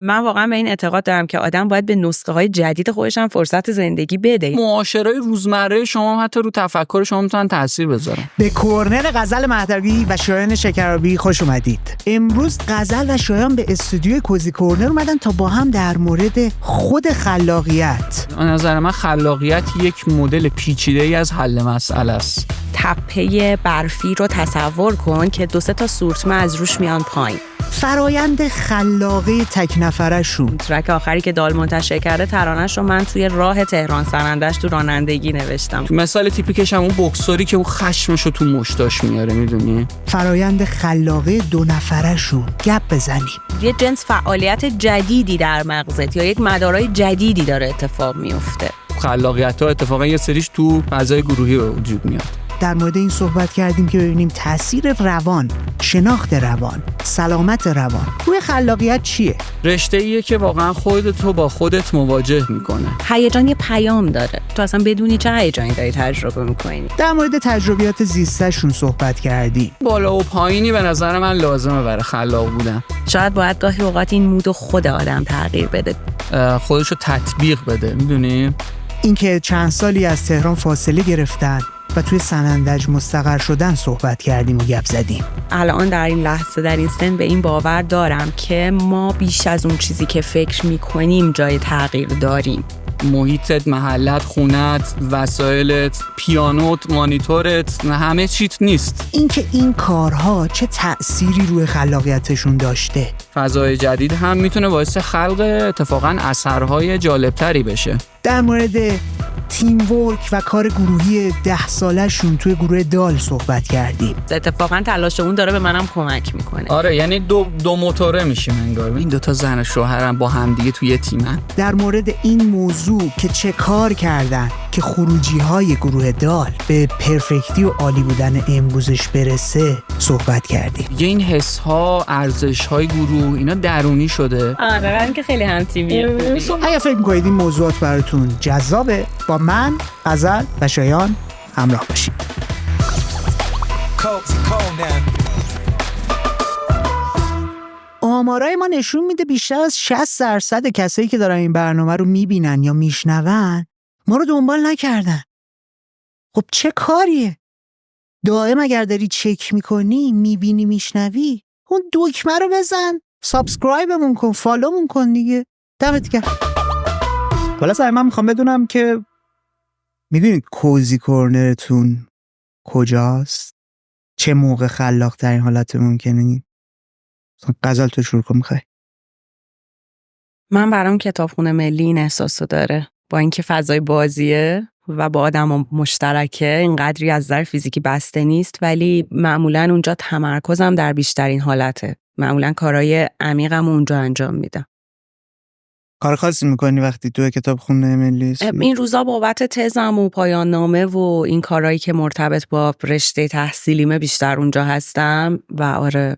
من واقعا به این اعتقاد دارم که آدم باید به نسخه های جدید خودش هم فرصت زندگی بده. معاشرهای روزمره شما حتی رو تفکر شما میتونن تاثیر بذارن. به کورنر غزل مهدوی و شایان شکرابی خوش اومدید. امروز غزل و شایان به استودیوی کوزی کورنر اومدن تا با هم در مورد خود خلاقیت. از نظر من خلاقیت یک مدل پیچیده‌ای از حل مسئله است. تپه برفی رو تصور کن که 2-3 تا سورتمه از روش میان پایین. فرایند خلاقه تک نفرشون. ترک آخری که دال منتشر کرده ترانه‌ش رو من توی راه تهران سرندش تو رانندگی نوشتم. مثال تیپیکش هم اون بوکسوری که اون خشمشو تو مشتاش میاره، میدونی؟ فرایند خلاقه 2 نفرشون. گپ بزنیم. یه جنس فعالیت جدیدی در مغزت یا یک مدارای جدیدی داره اتفاق میفته. خلاقیت‌ها اتفاقا یه سریش تو فضای گروهی وجود میاد. در مورد این صحبت کردیم که ببینیم تاثیر روان، شناخت روان، سلامت روان روی خلاقیت چیه؟ رشته‌ایه که واقعا خودتو با خودت مواجه میکنه. هیجان یه پیام داره. تو اصلا بدونی چه هیجانی داری تجربه میکنی. در مورد تجربیات زیستشون صحبت کردیم. بالا و پایینی به نظر من لازمه برای خلاق بودن. شاید باید گاهی اوقات این مود خود آدم تغییر بده. خودشو تطبیق بده، میدونی؟ اینکه چند سالی از تهران فاصله گرفتن و توی سنندج مستقر شدن صحبت کردیم و گپ زدیم. الان در این لحظه در این سن به این باور دارم که ما بیش از اون چیزی که فکر میکنیم جای تغییر داریم. محیطت، محلت، خونت، وسایلت، پیانوت، مانیتورت، همه چیت نیست. اینکه این کارها چه تأثیری روی خلاقیتشون داشته. فضای جدید هم میتونه باعث خلق اتفاقا اثرهای جالبتری بشه. در مورد تیم ورک و کار گروهی 10 سالشون توی گروه دال صحبت کردیم. اتفاقا تلاش اون داره به منم کمک میکنه. آره، یعنی دو موتوره میشیم انگار. این 2 تا زن و شوهرم با هم دیگه توی تیمن. در مورد این موضوع که چه کار کردن که خروجی های گروه دال به پرفکتی و عالی بودن امروزش برسه صحبت کردیم. یه این حس ها، ارزش های گروه اینا درونی شده. آره، که خیلی هم تیمیه. اگه فکر می‌کنید این موضوعات براتون جذابه، با من، غزل و شایان همراه باشید. آمارای ما نشون میده بیشتر از 60% کسایی که دارن این برنامه رو میبینن یا میشنون ما رو دنبال نکردن. خب چه کاریه؟ دائم اگر داری چک میکنی، میبینی، میشنوی، اون دکمه رو بزن، سابسکرایبمون کن، فالومون کن دیگه. دمت گرم. حالا سعی من میخوام بدونم که میدونید کوزی کورنرتون کجاست؟ چه موقع خلاق ترین حالت ممکنه؟ غزل تو شروع کن میخوای. من برام کتابخونه ملی این احساسو داره، با اینکه فضای بازیه و با آدم مشترکه، اینقدری از نظر فیزیکی بسته نیست، ولی معمولاً اونجا تمرکزم در بیشترین حالته. معمولاً کارهای عمیقم اونجا انجام میدم. کار خاصی میکنی وقتی تو کتابخونه ملی هستی؟ این روزا بابت تزم و پایان نامه و این کارهایی که مرتبط با رشته تحصیلیمه بیشتر اونجا هستم و آره،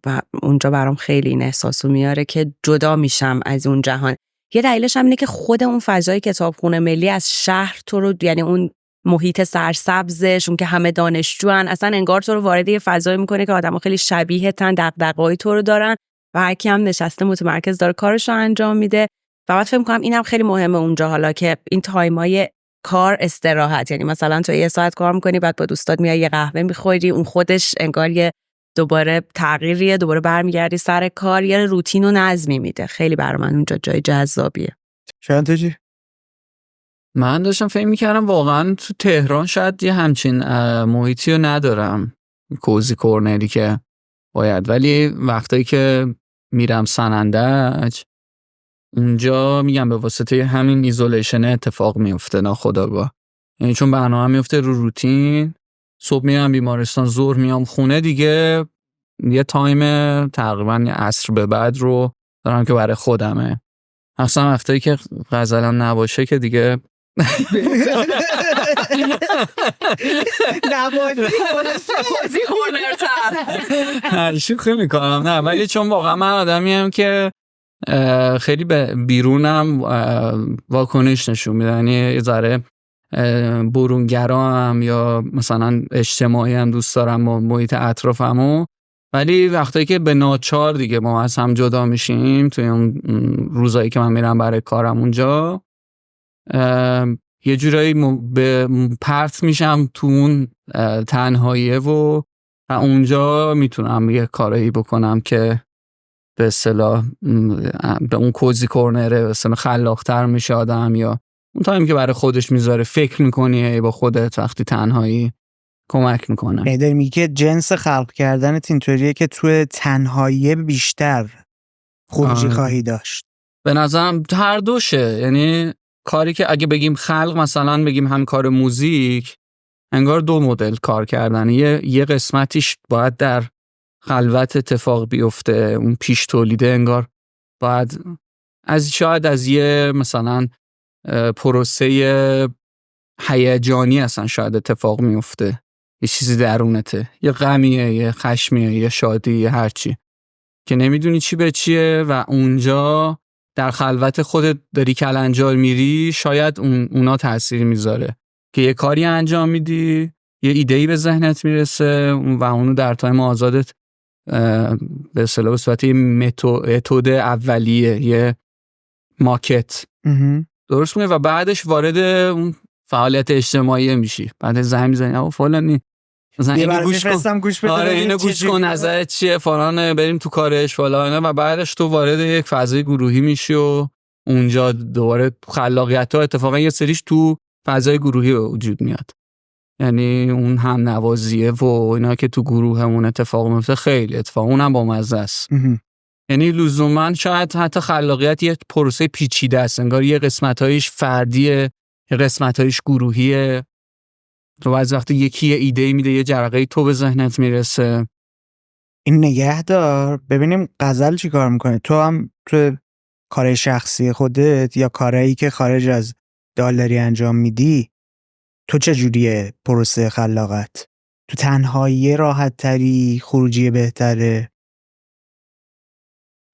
و اونجا برام خیلی این احساسو میاره که جدا میشم از اون جهان. یه دلیلش هم اینه که خود اون فضای کتابخونه ملی از شهر تو رو، یعنی اون محیط سرسبزش، اون که همه دانشجوان، اصلا انگار تو رو وارد یه فضایی میکنه که آدم‌ها خیلی شبیه تن، دغدغه‌های تو رو دارن و هر کی هم نشسته متمرکز داره کارش رو انجام میده. و بعد فکر می‌کنم اینم خیلی مهمه اونجا، حالا که این تایمای کار استراحت، یعنی مثلا تو 1 ساعت کار می‌کنی بعد با دوستات میای یه قهوه می‌خوری، اون خودش انگار یه دوباره تغییریه، دوباره برمیگردی سر کار، یه روتین و نظمی میده. خیلی برای من اونجا جای جذابیه. شاید تو چی؟ من داشتم فکر می‌کردم واقعا تو تهران شاید یه همچین محیطی رو ندارم، کوزی کورنری که باید، ولی وقتایی که میرم سنندج اونجا میگم به واسطه همین ایزولیشن اتفاق میفته ناخودآگاه. یعنی چون برنامه میفته رو روتین، صبح میرم بیمارستان، ظهر میام خونه، دیگه یه تایم تقریبا یه عصر به بعد رو دارم که برای خودمه. اصلا وقتایی که غزلم نباشه که دیگه کوزی کورنرتر شوخی میکنم. نه ولی چون واقعا من آدمیم که خیلی به بیرونم واکنش نشون میده، یعنی یه ذره برونگرا هم یا مثلا اجتماعی هم دوست دارم با محیط اطرافمو، ولی وقتی که به ناچار دیگه ما از هم جدا میشیم توی اون روزایی که من میرم برای کارم اونجا، یه جورایی به پرت میشم تو اون تنهاییه و اونجا میتونم یه کارایی بکنم که به اصطلاح به اون کوزی کورنره به اصطلاح خلاق‌تر میشه آدم، یا اون تایمی که برای خودش میذاره فکر میکنی با خودت وقتی تنهایی کمک میکنه. داری میگی که جنس خلق کردنت اینطوریه که توی تنهایی بیشتر خروجی خواهی داشت. به نظرم هر دوشه، یعنی کاری که اگه بگیم خلق، مثلا بگیم هم کار موزیک، انگار دو مدل کار کردن، یه قسمتیش باید در خلوت اتفاق بیفته، اون پیش تولیده انگار باید شاید از یه مثلا پروسه هیجانی اصلا شاید اتفاق میفته، یه چیزی درونته، یه غمیه، یه خشمیه، یه شادی، یه هرچی که نمیدونی چی به چیه و اونجا در خلوت خودت داری کلنجار میری، شاید اونا تأثیر میذاره که یه کاری انجام میدی، یه ایده‌ای به ذهنت میرسه و اونو در تایم آزادت به اصطلاح به صورت متد اولیه، یه ماکت درست میگه و بعدش وارد اون فعالیت اجتماعی میشی، بعد زنگ میزنی آقا فلانی مثلا اینو گوش کن، آره اینو گوش کن، نظرت چیه فلان، بریم تو کارش فلان، و بعدش تو وارد یک فضای گروهی میشی و اونجا دوباره خلاقیت‌ها اتفاقا یه سریش تو فضای گروهی وجود میاد، یعنی اون هم نوازیه و اینا که تو گروهمون اتفاق میفته خیلی اتفاق اونم با مزه است. یعنی لزوما شاید حتی خلاقیت یه پروسه پیچیده است، انگار یه قسمتایش فردیه، یه قسمتایش گروهیه، تو بعضی وقتی یکی یه ایده میده، یه جرقه تو به ذهنت میرسه. این نگه دار ببینیم غزل چی کار میکنه. تو هم تو کار شخصی خودت یا کارهایی که خارج از دالری انجام میدی، تو چه جوریه پروسه خلاقت؟ تو تنهایی راحت تری، خروجی بهتره؟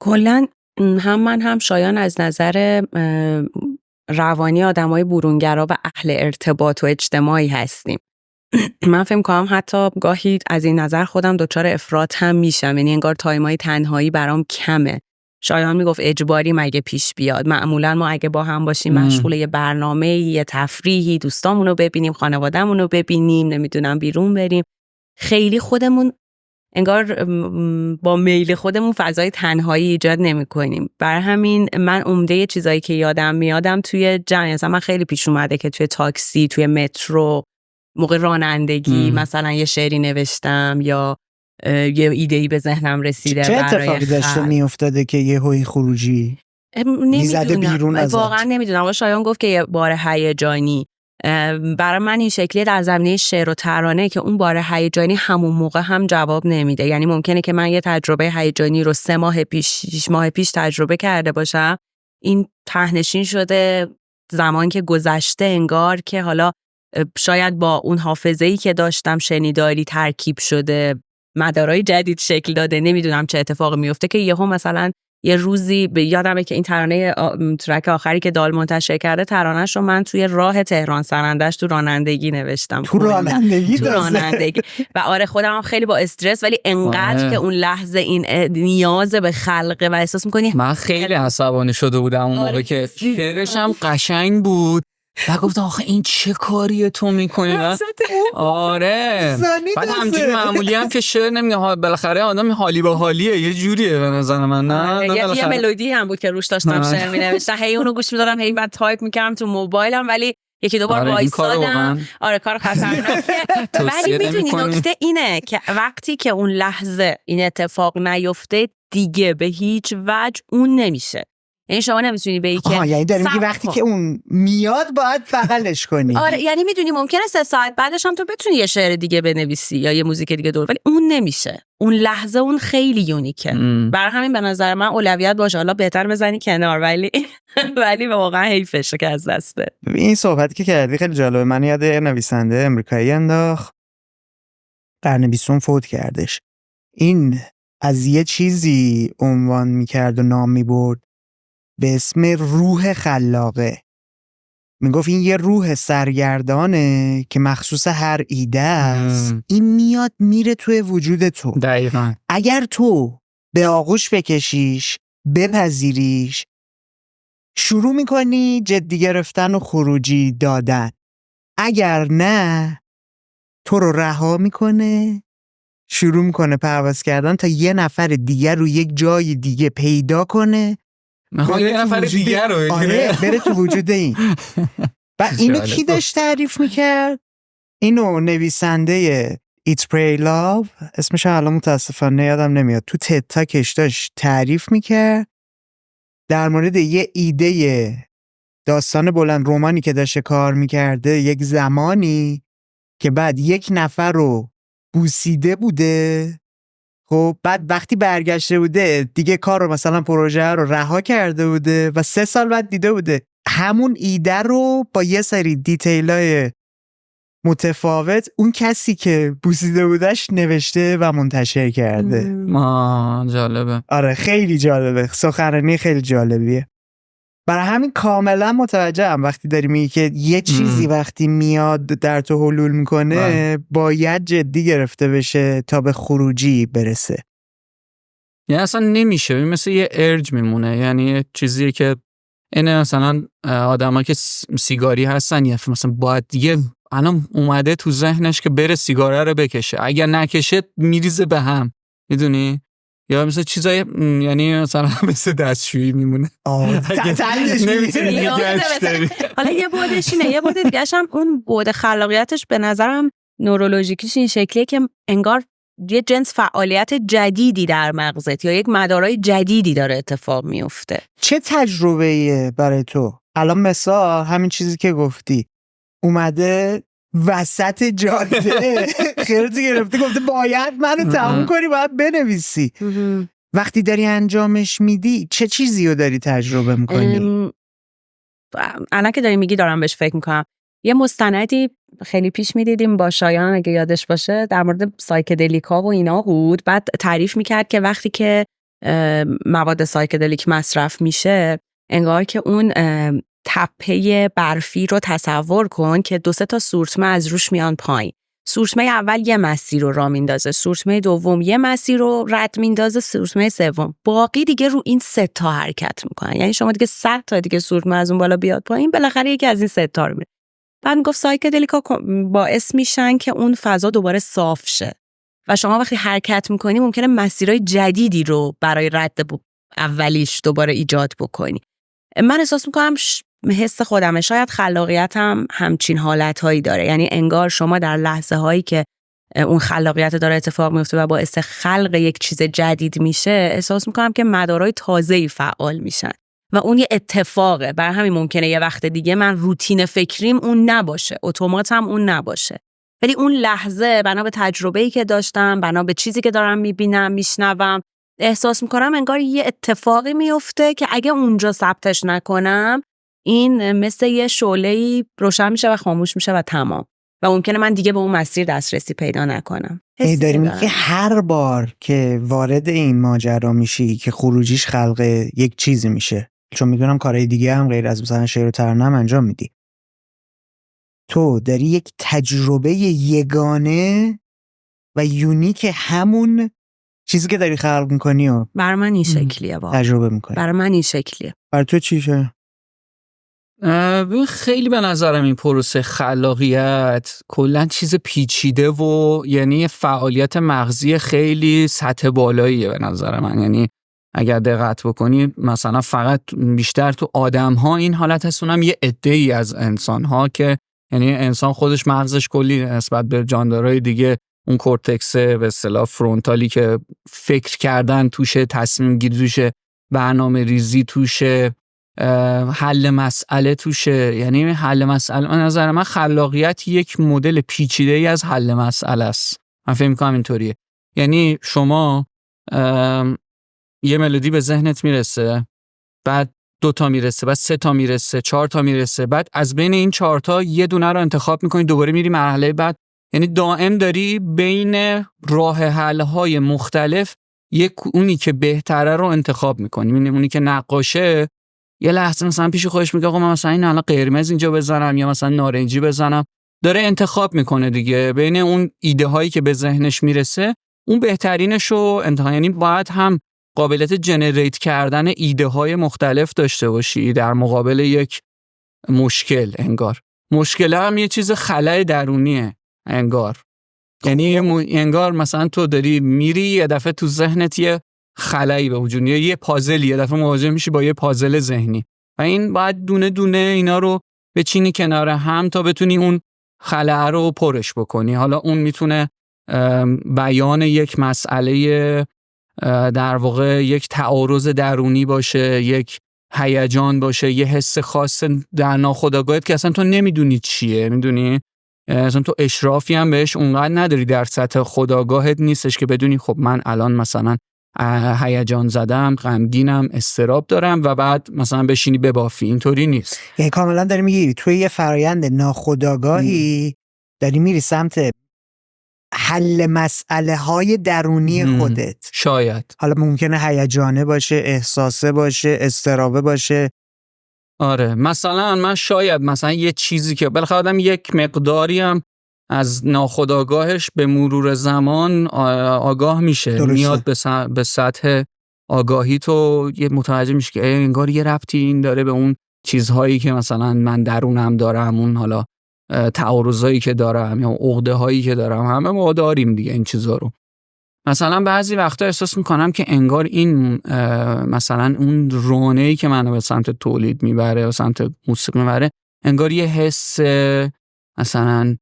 کلاً هم من هم شایان از نظر روانی آدمای برونگرا و اهل ارتباط و اجتماعی هستیم. من فکر می‌کنم حتی گاهی از این نظر خودم دچار افراط هم میشم، یعنی انگار تایمای تنهایی برام کمه. شایان میگفت اجباری مگه پیش بیاد، معمولا ما اگه با هم باشیم مشغول یه برنامه، یه تفریحی، دوستامونو ببینیم، خانواده‌مونو ببینیم، نمیدونم بیرون بریم، خیلی خودمون انگار با میل خودمون فضای تنهایی ایجاد نمی‌کنیم. بر همین من عمده چیزایی که یادم توی جمع، مثلا من خیلی پیش اومده که توی تاکسی، توی مترو، موقع رانندگی مثلا یه شعری نوشتم یا یه ایده‌ای به ذهنم رسیده. چه اتفاقی داشته میافتاده که یه هوی خروجی میزده بیرون ازت؟ واقعا نمیدونم. شایان گفت که یه بار هیجانی، برای من این شکلی در زمینه شعر و ترانه که اون بار هیجانی همون موقع هم جواب نمیده. یعنی ممکنه که من یه تجربه هیجانی رو 3 ماه پیش 6 ماه پیش تجربه کرده باشم، این تهنشین شده زمان که گذشته، انگار که حالا شاید با اون حافظه‌ای که داشتم شنیداری ترکیب شده، مدارای جدید شکل داده، نمیدونم چه اتفاقی میفته که یهو مثلا یه روزی یادمه که این ترانه ترک آخری که دال منتشر کرده، ترانه‌ش رو من توی راه تهران سرندش تو رانندگی نوشتم. تو رانندگی و آره خودم هم خیلی با استرس، ولی انقدر که اون لحظه این نیاز به خلقه و احساس می‌کنی. من خیلی عصبانی شده بودم اون موقع که شعرش هم قشنگ بود و گفتم آخه این چه کاریه تو میکنی؟ آره بعد همچنین معمولی هم که شعر نمیگه، بالاخره آدم حالی به حالیه، یه جوریه به نظر من. نه یه ملودی هم بود که روش داشتم شعر مینوشتم، هی اونو گوش میدادم، هی بعد تایپ میکردم تو موبایلم، ولی یکی دو بار وایسادم. آره کار خطرناکه. ولی میدونی نکته اینه که وقتی که اون لحظه این اتفاق نیفته دیگه به هیچ وجه اون نمیشه. یعنی شما نمیتونی بگی که یعنی داری میگی وقتی که اون میاد باید بغلش کنی. آره یعنی میدونی ممکنه 3 ساعت بعدش هم تو بتونی یه شعر دیگه بنویسی یا یه موزیک دیگه دور، ولی اون نمیشه. اون لحظه اون خیلی یونیکه. برای همین به نظر من اولویت باشه، حالا بهتر بزنی کنار، ولی واقعا حیفشه که از دست بره. این صحبتی که کردی خیلی جالبه. من یاد نویسنده امریکایی انداخت، قرن 20 فوت کردش. این از یه چیزی عنوان میکرد و نام میبرد به اسم روح خلاقه. میگفت این یه روح سرگردانه که مخصوص هر ایده است. این میاد میره توی وجود تو. دقیقاً. اگر تو به آغوش بکشیش، بپذیریش، شروع میکنی جدی گرفتن و خروجی دادن. اگر نه، تو رو رها میکنه، شروع میکنه پرواز کردن تا یه نفر دیگر رو یک جای دیگه پیدا کنه، یه نفر دیگر رو بره تو وجود این. و اینو کی داشت تعریف میکرد؟ اینو نویسنده Eat Pray Love، اسمش الان متاسفانه یادم نمیاد، تو تد تاکش داشت تعریف میکرد در مورد یه ایده داستان بلند رمانی که داشته کار میکرده یک زمانی که بعد یک نفر رو بوسیده بوده. خب بعد وقتی برگشته بوده دیگه کار رو مثلا پروژه رو رها کرده بوده و 3 سال بعد دیده بوده همون ایده رو با یه سری دیتیلای متفاوت اون کسی که بوسیده بودش نوشته و منتشر کرده. جالبه. آره خیلی جالبه، سخنرانی خیلی جالبیه. برای همین کاملا متوجهم وقتی داری میگی که یه چیزی وقتی میاد در تو حلول میکنه باید جدی گرفته بشه تا به خروجی برسه. یعنی اصلا نمیشه، مثل یه ارج میمونه. یعنی یه چیزیه که اینه مثلا آدما که سیگاری هستن یا مثلا باید دیگه الان اومده تو ذهنش که بره سیگاره رو بکشه، اگر نکشه میریزه به هم، میدونی؟ یا مثلا چیزای یعنی مثلا مثل دستشویی میمونه. نمیتونی حالا یه بودش اینه، یه بود دیگه‌ش هم اون بود خلاقیتش به نظرم نورولوژیکیش این شکلیه که انگار یه جنس فعالیت جدیدی در مغزت یا یک مدارای جدیدی داره اتفاق میفته. چه تجربه‌ایه برای تو؟ الان مثلا همین چیزی که گفتی اومده وسط جاده خیرتو گرفته گفته باید منو تموم کنی، باید بنویسی. وقتی داری انجامش میدی چه چیزی رو داری تجربه میکنی؟ الان که داری میگی دارم بهش فکر میکنم. یه مستندی خیلی پیش میدیدیم با شایان اگه یادش باشه در مورد سایکدلیکا و اینا بود. بعد تعریف میکرد که وقتی که مواد سایکدلیک مصرف میشه انگار که اون تپه برفی رو تصور کن که 2-3 تا سورتمه از روش میان پایین. سورتمه اول یه مسیر رو راه میندازه، سورتمه دوم یه مسیر رو رد میندازه، سورتمه سوم باقی دیگه رو این 3 تا حرکت میکنن. یعنی شما دیگه 100 تا دیگه سورتمه از اون بالا بیاد پایین، بالاخره یکی از این 3 تا رو میره. بعد گفت سایکدلیکا باعث میشن که اون فضا دوباره صاف شه و شما وقتی حرکت میکنی ممکنه مسیرهای جدیدی رو برای رد اولیش دوباره ایجاد بکنی. من احساس میکنم حس خودمه، شاید خلاقیتم همچین حالتهایی داره. یعنی انگار شما در لحظه هایی که اون خلاقیت داره اتفاق میفته و باعث خلق یک چیز جدید میشه، احساس میکنم که مدارای تازه‌ای فعال میشن و اون یه اتفاقه. بر همین ممکنه یه وقت دیگه من روتین فکریم اون نباشه، اتوماتم اون نباشه، ولی اون لحظه بنا به تجربه‌ای که داشتم، بنا به چیزی که دارم میبینم میشنوم، احساس میکنم انگار یه اتفاقی میفته که اگه اونجا ثبتش نکنم این مثل یه شعله‌ای روشن میشه و خاموش میشه و تمام و ممکنه من دیگه به اون مسیر دسترسی پیدا نکنم. داریم که هر بار که وارد این ماجرا میشی که خروجیش خلق یک چیزی میشه، چون میدونم کارهای دیگه هم غیر از مثلا شعر و ترانه انجام میدی، تو داری یک تجربه یگانه و یونیک همون چیزی که داری خلق میکنی و برای من این شکلیه تجربه میکنی. برای من این شکلیه. برای تو چیشه؟ خیلی به نظرم این پروسه خلاقیت کلا چیز پیچیده و یعنی فعالیت مغزی خیلی سطح بالاییه به نظر من. یعنی اگر دقت بکنی مثلا فقط بیشتر تو آدم ها این حالت هست، اونم یه عده‌ای از انسان ها که یعنی انسان خودش مغزش کلی نسبت به جاندارای دیگه اون کورتکس به اصطلاح فرونتالی که فکر کردن توشه، تصمیم گیری توشه، برنامه ریزی توشه، حل مسئله توشه. یعنی حل مسئله به نظر من خلاقیت یک مدل پیچیده‌ای از حل مسئله است. من فکر می‌کنم اینطوریه. یعنی شما یه ملودی به ذهنت میرسه، بعد 2 تا میرسه، بعد 3 تا میرسه، 4 تا میرسه، بعد از بین این 4 تا یه دونه رو انتخاب می‌کنی، دوباره میری مرحله بعد. یعنی دائم داری بین راه حل‌های مختلف اونی که بهتره رو انتخاب می‌کنی. یعنی اونی که نقاشه یه لحظه مثلا پیش خودش میگه آقا من مثلا این الان قرمز اینجا بزنم یا مثلا نارنجی بزنم، داره انتخاب میکنه دیگه بین اون ایده هایی که به ذهنش میرسه اون بهترینش رو انتخاب. یعنی باید هم قابلیت جنریت کردن ایده های مختلف داشته باشی در مقابل یک مشکل. انگار مشکل هم یه چیز خلأ درونیه انگار. یعنی انگار مثلا تو داری میری یه دفعه تو ذهنت یه خلایی به وجود میاد، یه پازلی، یه دفعه مواجه میشی با یه پازل ذهنی و این باید دونه دونه اینا رو بچینی کنار هم تا بتونی اون خلأ رو پرش بکنی. حالا اون میتونه بیان یک مسئله در واقع یک تعارض درونی باشه، یک هیجان باشه، یه حس خاص در ناخودآگاهت که اصلا تو نمیدونی چیه، میدونی اصلا تو اشرافی هم بهش اونقدر نداری، در سطح خودآگاهت نیستش که بدونی خب من الان مثلا هیجان زدم، غمگینم، اضطراب دارم و بعد مثلا بشینی ببافی. اینطوری نیست. یعنی کاملا داری میگی توی یه فرایند ناخودآگاهی داری میری سمت حل مسئله های درونی خودت. شاید حالا ممکنه هیجانه باشه، احساسه باشه، اضطرابه باشه. آره مثلا من شاید مثلا یه چیزی که بالاخره آدم یک مقداری هم از ناخودآگاهش به مرور زمان آگاه میشه. درسته. میاد به سطح آگاهی تو یه متوجه میشه که انگار یه ربطی این داره به اون چیزهایی که مثلا من درونم دارم، اون حالا تعارضایی که دارم یا عقده هایی که دارم، همه ما داریم دیگه این چیزا رو. مثلا بعضی وقتا احساس میکنم که انگار این مثلا اون رونه‌ای که منو به سمت تولید میبره و سمت موسیقی میبره انگار یه حس مثلا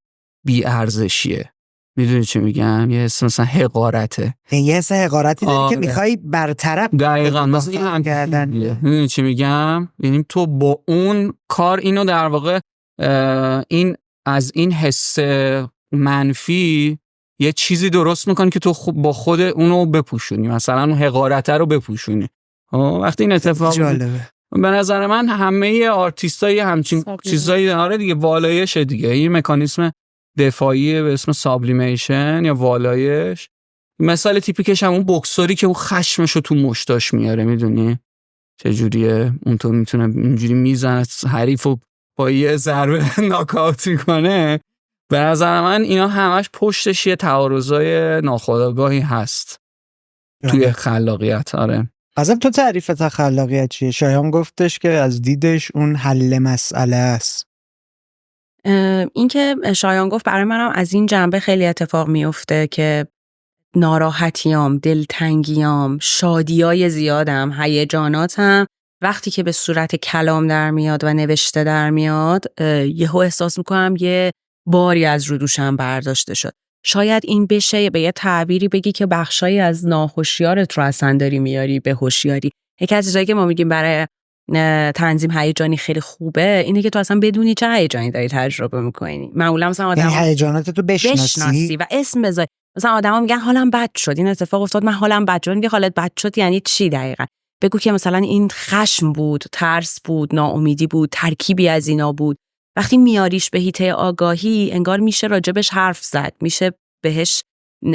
بی ارزشیه. میدونی چی میگم؟ یه حس مثلا حقارته. یه حس حقارتی داری که میخوای برطرف. دقیقاً مثلا این هم کردن. میدونی چی میگم؟ یعنی تو با اون کار اینو در واقع این از این حس منفی یه چیزی درست میکنی که تو با خود اونو بپوشونی، مثلا اون حقارته رو بپوشونی. وقتی این اتفاق جالبه. به نظر من همه آرتیستایی همچین چیزایی داره دیگه، والایشه دیگه. این مکانیسم دفاعی به اسم سابلیمیشن یا والایش. مثال تیپیکش هم اون بوکسوری که اون خشمشو تو مشتاش میاره، میدونی چجوریه؟ اون تو میتونه اینجوری میزنه حریفو با یه ضربه ناکاوت میکنه. به نظر من اینا همش پشتش یه تعارضای ناخودآگاهی هست توی خلاقیت. آره. ازم تو تعریفت خلاقیت چیه؟ شایان گفتش که از دیدش اون حل مسئله است. این که شایان گفت برای منم از این جنبه خیلی اتفاق میفته که ناراحتیام، دلتنگیام، شادیای زیادم، هیجاناتم وقتی که به صورت کلام در میاد و نوشته در میاد یهو احساس میکنم یه باری از رو دوشم برداشته شد. شاید این بشه به یه تعبیری بگی که بخشایی از ناهوشیارت رو اصلا داری میاری به هوشیاری. یکی از چیزایی که ما میگیم برای تنظیم هیجانی خیلی خوبه اینه که تو اصلا بدونی چه هیجانی داری تجربه میکنی. معمولا مثلا آدم هیجانات تو بشناسی و اسم بذاری. مثلا آدما میگن حالم بد شد، این اتفاق افتاد من حالم بد شد. میگه حالت بد شد یعنی چی دقیقاً؟ بگو که مثلا این خشم بود، ترس بود، ناامیدی بود، ترکیبی از اینا بود. وقتی میاریش به حیطه آگاهی انگار میشه راجبش حرف زد، میشه بهش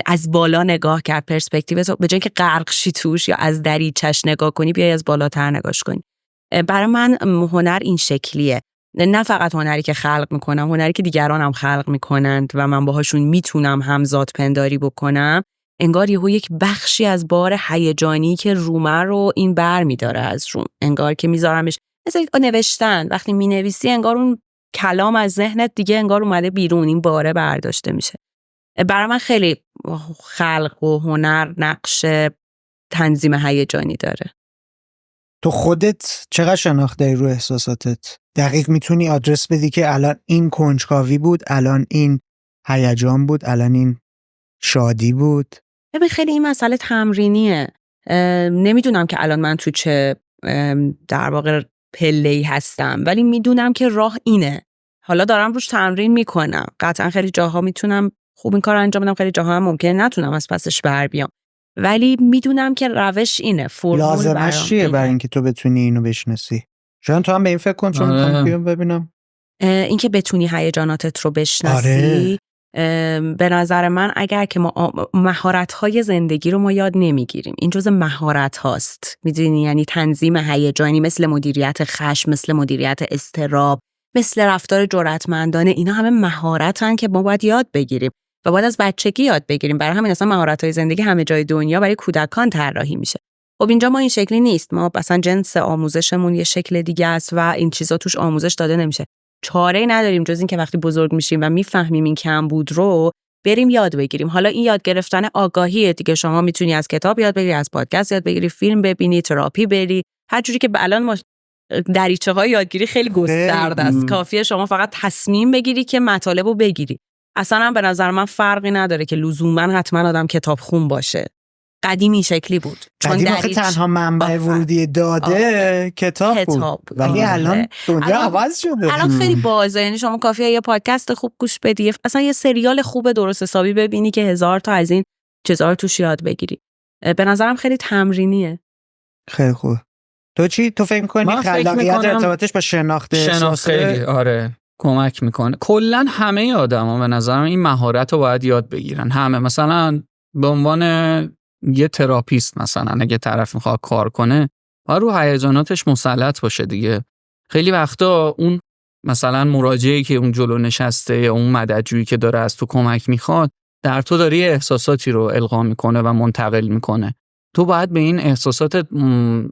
از بالا نگاه کرد. پرسپکتیو به جای اینکه غرق شی توش یا از دریچش نگاه کنی بیای از بالاتر نگاش کنی. برای من هنر این شکلیه، نه فقط هنری که خلق میکنم، هنری که دیگران هم خلق میکنند و من باهاشون میتونم همزاد پنداری بکنم. انگار یهو یک بخشی از بار هیجانی که رومه رو این بر میداره از روم، انگار که میذارمش مثل نوشتن. وقتی مینویسی انگار اون کلام از ذهنت دیگه انگار اومده بیرون، این باره برداشته میشه. برای من خیلی خلق و هنر نقش تنظیم هیجانی داره. تو خودت چقدر شناخته رو احساساتت؟ دقیق میتونی آدرس بدی که الان این کنجکاوی بود، الان این هیجان بود، الان این شادی بود؟ ببین خیلی این مسئله تمرینیه. نمیدونم که الان من تو چه در واقع پله‌ای هستم، ولی میدونم که راه اینه. حالا دارم روش تمرین میکنم. قطعا خیلی جاها میتونم خوب این کار انجام بدم، خیلی جاها هم ممکنه نتونم از پسش بر بیام، ولی میدونم که روش اینه. لازمش چیه برای اینکه تو بتونی اینو بشناسی؟ شاید تو هم به این فکر کن چون میخوام بیام ببینم. اینکه بتونی هیجاناتت رو بشناسی. آره. به نظر من اگر که ما مهارت‌های زندگی رو ما یاد نمیگیریم، این جزء مهارت هاست، میدونی، یعنی تنظیم هیجانی، مثل مدیریت خشم، مثل مدیریت اضطراب، مثل رفتار جرأتمندانه، اینا همه مهارتن که ما باید یاد بگیریم و باید از بچگی یاد بگیریم. برای همین اصلا مهارت‌های زندگی همه جای دنیا برای کودکان طراحی میشه. خب اینجا ما این شکلی نیست، ما مثلا جنس آموزشمون یه شکل دیگه است و این چیزا توش آموزش داده نمیشه. چاره‌ای نداریم جز این که وقتی بزرگ میشیم و میفهمیم این کمبود رو بریم یاد بگیریم. حالا این یاد گرفتن آگاهیه دیگه، شما میتونی از کتاب یاد بگیری، از پادکست یاد بگیری، فیلم ببینی، تراپی بری، هر جوری که الان ما دریچه‌های یادگیری خیلی گسترده است. کافیه شما فقط تصمیم بگیری که مطالب رو بگیری. اصلا هم به نظر من فرقی نداره که لزوما حتما آدم کتاب خون باشه. قدیم این شکلی بود، چون تنها منبع ورودی داده کتاب بود. ولی الان دنیا عوض شده، الان خیلی بازه. یعنی شما کافیه یه پادکست خوب گوش بدی، اصلا یه سریال خوب درست حسابی ببینی که 1000 تا از این چیزا رو توش یاد بگیری. به نظرم خیلی تمرینیه. خیلی خوب. تو چی؟ تو فکر می‌کنی خلاقیت ارتباطش با شناخت خیلی آره کمک میکنه. کلا همه آدما به نظرم این مهارت رو باید یاد بگیرن. همه، مثلا به عنوان یه تراپیست، مثلا اگه طرف میخواد کار کنه باید رو هیجاناتش مسلط باشه دیگه. خیلی وقتا اون مثلا مراجعه‌ای که اون جلو نشسته یا اون مددجویی که داره از تو کمک میخواد، در تو داره یه احساساتی رو القا میکنه و منتقل میکنه. تو باید به این احساسات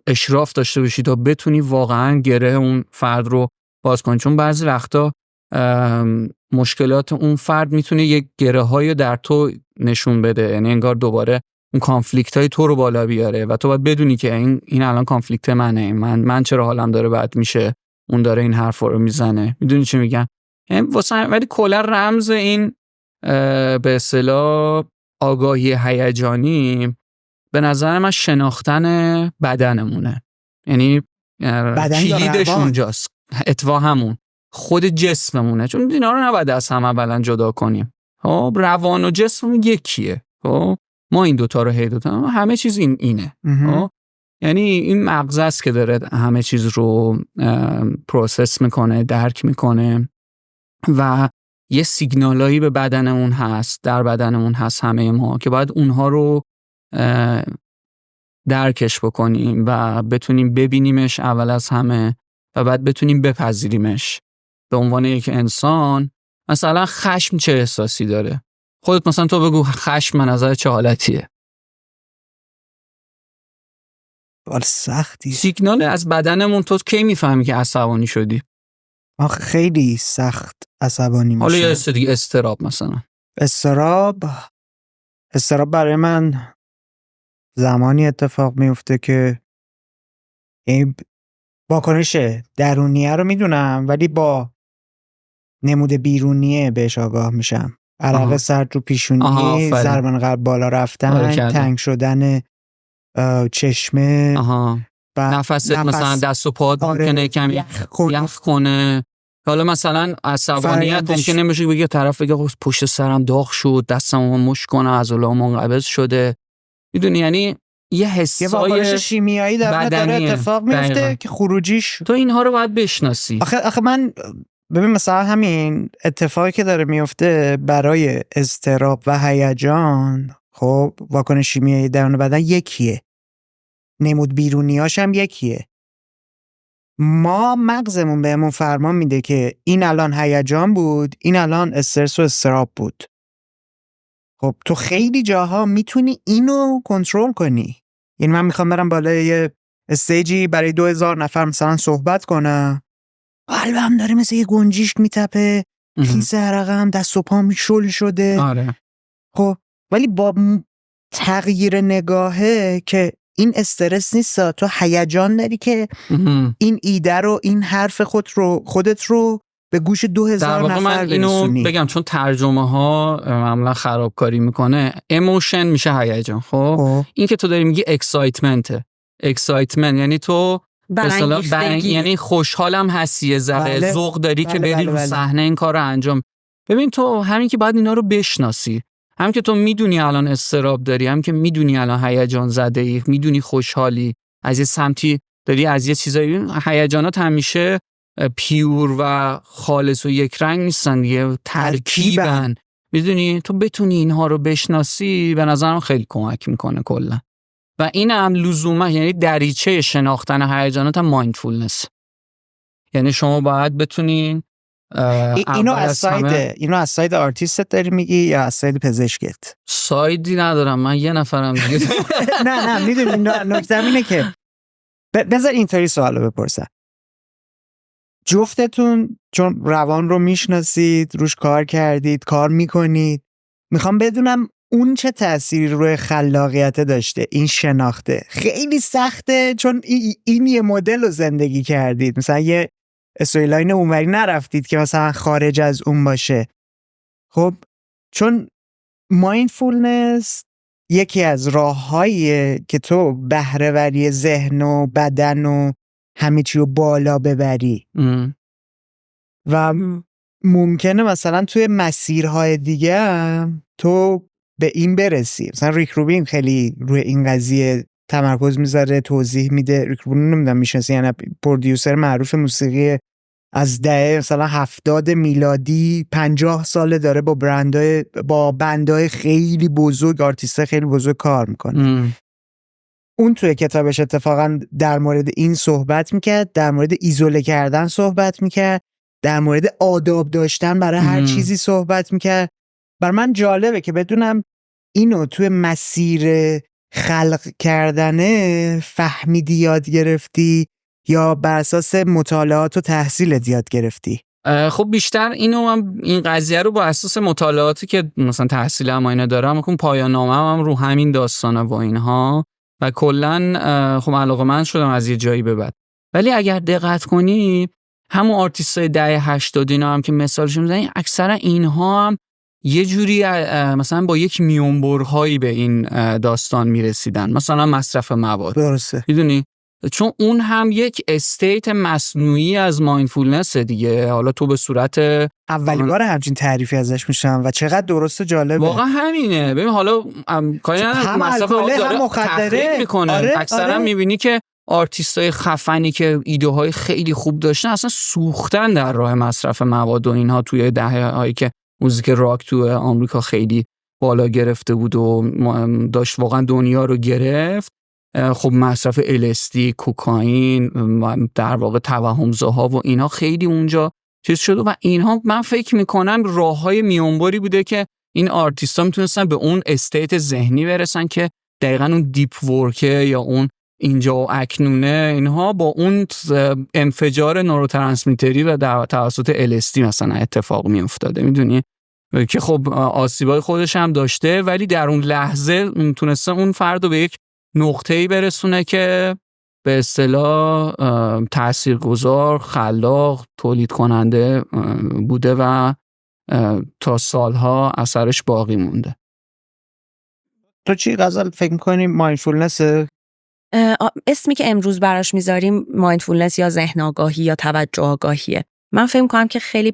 اشراف داشته باشی تا بتونی واقعا گره اون فرد رو باز کنی، چون بعضی وقتا مشکلات اون فرد میتونه یک گره‌هایی در تو نشون بده، یعنی انگار دوباره اون کانفلیکت های تو رو بالا بیاره و تو باید بدونی که این الان کانفلیکت منه، من چرا حالم داره بد میشه، اون داره این حرفا رو میزنه. میدونی چی میگم؟ ولی کلا رمز این به اصطلاح آگاهی هیجانی به نظر من شناختن بدنمونه. یعنی کلیدش اونجاست، اتوا همون خود جسممونه، چون اینا رو نباید از هم اولا جدا کنیم. خب روان و جسم یکیه. خب ما این دوتا رو همه چیز اینه. یعنی این مغز است که داره همه چیز رو پروسس میکنه، درک میکنه و یه سیگنالایی به بدنمون هست، در بدنمون هست همه ما، که باید اونها رو درکش بکنیم و بتونیم ببینیمش اول از همه و بعد بتونیم بپذیریمش به عنوان یک انسان. مثلا خشم چه احساسی داره؟ خودت مثلا تو بگو خشم من نظر چه حالتیه؟ سختی. سیگنال از بدنمون تو کی میفهمی که عصبانی شدی؟ من خیلی سخت عصبانی میشم. حالا یه دیگه استراب، مثلا استراب برای من زمانی اتفاق میفته که این واکنش درونیه رو میدونم ولی با نمود بیرونیه بهش آگاه میشم. عرق سرد رو پیشونی، ضربان قلب بالا رفتن، تنگ شدن چشمه، نفست مثلا دست و پات ممکنه کمی یخ کنه. حالا مثلا عصبانیت ممکنه بشه بگه طرف بگه پشت سرم داغ شد، دستمو مشت کنه، عضله‌ام منقبض شده. میدونی، یعنی یه حسای واکنش شیمیایی داره اتفاق میفته که خروجیش تو اینها رو باید بشناسی. آخه من ببین مثلا همین اتفاقی که داره میفته برای اضطراب و هیجان، خب واکنش شیمیایی درون بدن یکیه، نمود بیرونیاش هم یکیه. ما مغزمون بهمون فرمان میده که این الان هیجان بود، این الان استرس و اضطراب بود. خب تو خیلی جاها میتونی اینو کنترل کنی. یعنی من میخوام برم بالای یه استیجی برای 2000 نفر مثلا صحبت کنم، قلبم داره مثل یه گنجیش میتپه، خیس عرقم، دست و پام شل شده. آره. خب ولی با تغییر نگاهه که این استرس نیست، تو هیجان داری که این ایده رو، این حرف خودت رو به گوش 2000 نفر من اینو بگم چون ترجمه ها معمولا خرابکاری میکنه. ایموشن میشه هیجان. خب این که تو داری میگی اکسایتمنت یعنی تو یعنی خوشحالم هستی، یه ذره ذوق داری که بری رو صحنه این کار رو انجام. ببین تو همین که باید اینا رو بشناسی، هم که تو میدونی الان اضطراب داری، هم که میدونی الان هیجان زده ای، میدونی خوشحالی، از یه سمتی داری از یه چیزایی. هیجانات همیشه پیور و خالص و یک رنگ نیستن دیگه، ترکیبن. میدونی تو بتونی اینها رو بشناسی به نظرم خیلی کمک میکنه کلا. و این هم لزوما یعنی دریچه شناختن هیجانات هم مایندفولنس. یعنی شما باید بتونین اینو از ساید آرتیستت داری میگی یا از ساید پزشکت؟ سایدی ندارم، من یه نفرم دیگه. نه میدونی نکته اینه که بذار اینطوری سوالو بپرسم. جفتتون چون روان رو میشناسید، روش کار کردید، کار میکنید، میخوام بدونم اون چه تأثیری روی خلاقیت داشته. این شناخته خیلی سخته چون این یه مدل رو زندگی کردید، مثلا یه استوریلاین اونوری نرفتید که مثلا خارج از اون باشه. خب چون مایندفولنس یکی از راه‌هاییه که تو بهره‌وری ذهن و بدن و همه چی رو بالا ببری و ممکنه مثلا توی مسیرهای دیگه هم تو به این برسی. مثلا ریک روبین خیلی روی این قضیه تمرکز میذاره، توضیح میده. ریک روبین نمیدونم میشناسی یعنی پرودیوسر معروف موسیقی از دهه مثلا 70 میلادی 50 ساله داره با بندهای خیلی بزرگ، آرتیست خیلی بزرگ کار میکنه. اون توی کتابش اتفاقا در مورد این صحبت میکرد، در مورد ایزوله کردن صحبت میکرد، در مورد آداب داشتن برای هر چیزی صحبت میکرد. بر من جالبه که بدونم اینو توی مسیر خلق کردنه فهمیدی یاد گرفتی یا بر اساس مطالعات و تحصیلت یاد گرفتی؟ خب بیشتر این قضیه رو با اساس مطالعاتی که مثلا تحصیل هم اینا دارم، میگم پایان نامه هم رو همین داستانه و اینها و کلا خب علاقه‌مند شدم از یه جایی به بعد. ولی اگر دقت کنی همون آرتیستای دهه 80 اینا هم که مثالش میزنی، اکثرا اینها هم یه جوری مثلا با یک میونبرهایی به این داستان میرسیدن، مثلا مصرف مواد. درسته. میدونی چون اون هم یک استیت مصنوعی از مایندفولنس دیگه. حالا تو به صورت اولین بار همچین تعریفی ازش میشم و چقدر درست جالبه. واقعا همینه. ببین حالا کاری هم مصرف داره مخدره میکنه. اکثرا میبینی که آرتیستای خفنی که ایده های خیلی خوب داشتن اصلا سوختن در راه مصرف مواد و اینها توی دهه هایی که موزیک راک تو آمریکا خیلی بالا گرفته بود و داشت واقعا دنیا رو گرفت. خب مصرف LSD، کوکائین، در واقع توهمزاها و اینها خیلی اونجا چیز شده و اینها من فکر میکنم راههای میانبری بوده که این آرتیستا میتونستن به اون استیت ذهنی برسن که دقیقاً اون دیپ ورکه یا اون اینجا و اکنونه اینها با اون انفجار نوروترانسمیتری و توسط LSD مثلا اتفاق میافتاده. میدونی که خب آسیبای خودش هم داشته ولی در اون لحظه تونسته اون فرد رو به یک نقطه‌ای برسونه که به اصطلاح تاثیرگذار، خلاق، تولید کننده بوده و تا سالها اثرش باقی مونده. تو چی غزل فکر می‌کنی مایندفولنس؟ اسمی که امروز براش میذاریم مایندفولنس یا ذهن آگاهی یا توجه آگاهیه. من فکر می‌کنم که خیلی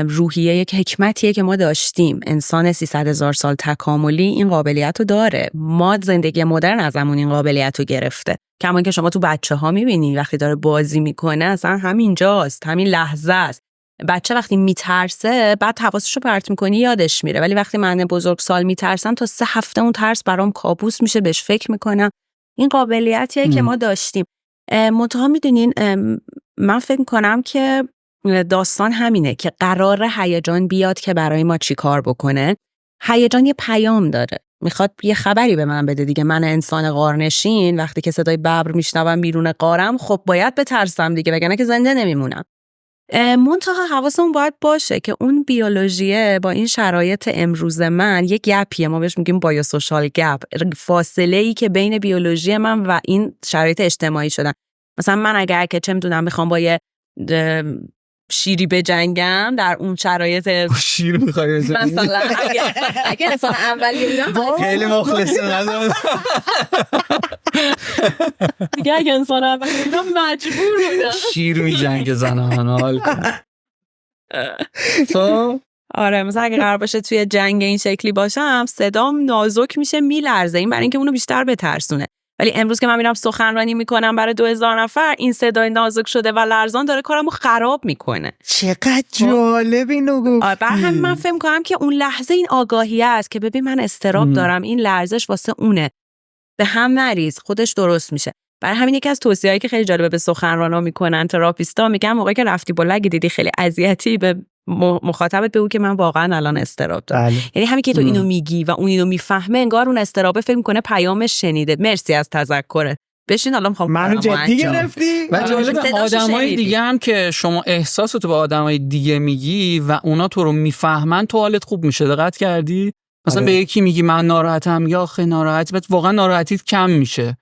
روحیه، یک حکمتیه که ما داشتیم. انسان 300,000 سال تکاملی این قابلیت رو داره. ما زندگی مدرن ازمون این قابلیت رو گرفته. کما که شما تو بچه‌ها می‌بینید وقتی داره بازی میکنه اصلا همینجاست، همین لحظه است. بچه وقتی میترسه بعد حواسش رو پرت میکنی یادش میره، ولی وقتی من بزرگسال میترسم تا 3 هفته اون ترس برام کابوس میشه، بهش فکر میکنم. این قابلیتیه که ما داشتیم. منتها میدونین من فکر میکنم که داستان همینه که قراره هیجان بیاد که برای ما چی کار بکنه. هیجان یه پیام داره، میخواد یه خبری به من بده دیگه. من انسان غارنشین وقتی که صدای ببر میشنوم بیرون غارم خب باید بترسم دیگه، وگرنه که زنده نمیمونم. منتها حواسمون باید باشه که اون بیولوژیه با این شرایط امروز من یه گپیه، ما بهش میگیم بایوسوشال گپ، فاصله‌ای که بین بیولوژی من و این شرایط اجتماعی شدن. مثلا من اگر که چه میدونم میخوام با یه شیری بجنگم در اون شرایط شیر میخوای بزنی مثلا اگه انسان اولیه بودم خیلی مخلصی ندارم دیگه، اگه انسان اولیه بودم مجبور بودم شیر میجنگه زنان حال تو آره مثلا اگه قرار باشه توی جنگ این شکلی باشم صدام نازک میشه، میلرزه، این برای اینکه اونو بیشتر بترسونه. ولی امروز که من میرم سخنرانی میکنم برای 2000 نفر، این صدای نازک شده و لرزان داره کارمو خراب میکنه. چقدر جالب اینو گفتی. برای همین من فهم کنم که اون لحظه این آگاهی است که ببین من استراب دارم، این لرزش واسه اونه، به هم نریز، خودش درست میشه. برای همین یکی از توصیه‌هایی که خیلی جالبه به سخنرانا میکنن تراپیستا، میگن موقعی که رفتی بالا اگه دیدی خیلی اذیتی، به مخاطبت بگو که من واقعا الان استراب دارم. یعنی همین که تو اینو میگی و اون اینو میفهمه، انگار اون استرابه فکر میکنه پیامش شنیده. مرسی از تذکرت. بشین الان میخوام منو جدی گرفتی. و جالب آدمای دیگه هم که شما احساساتو با آدمای دیگه میگی و اونا تو رو میفهمن، تو حالت خوب میشه. دقت کردی؟ مثلا به یکی میگی من ناراحتم، یا خیلی ناراحتی، بعد واقعا ناراحتیت کم میشه.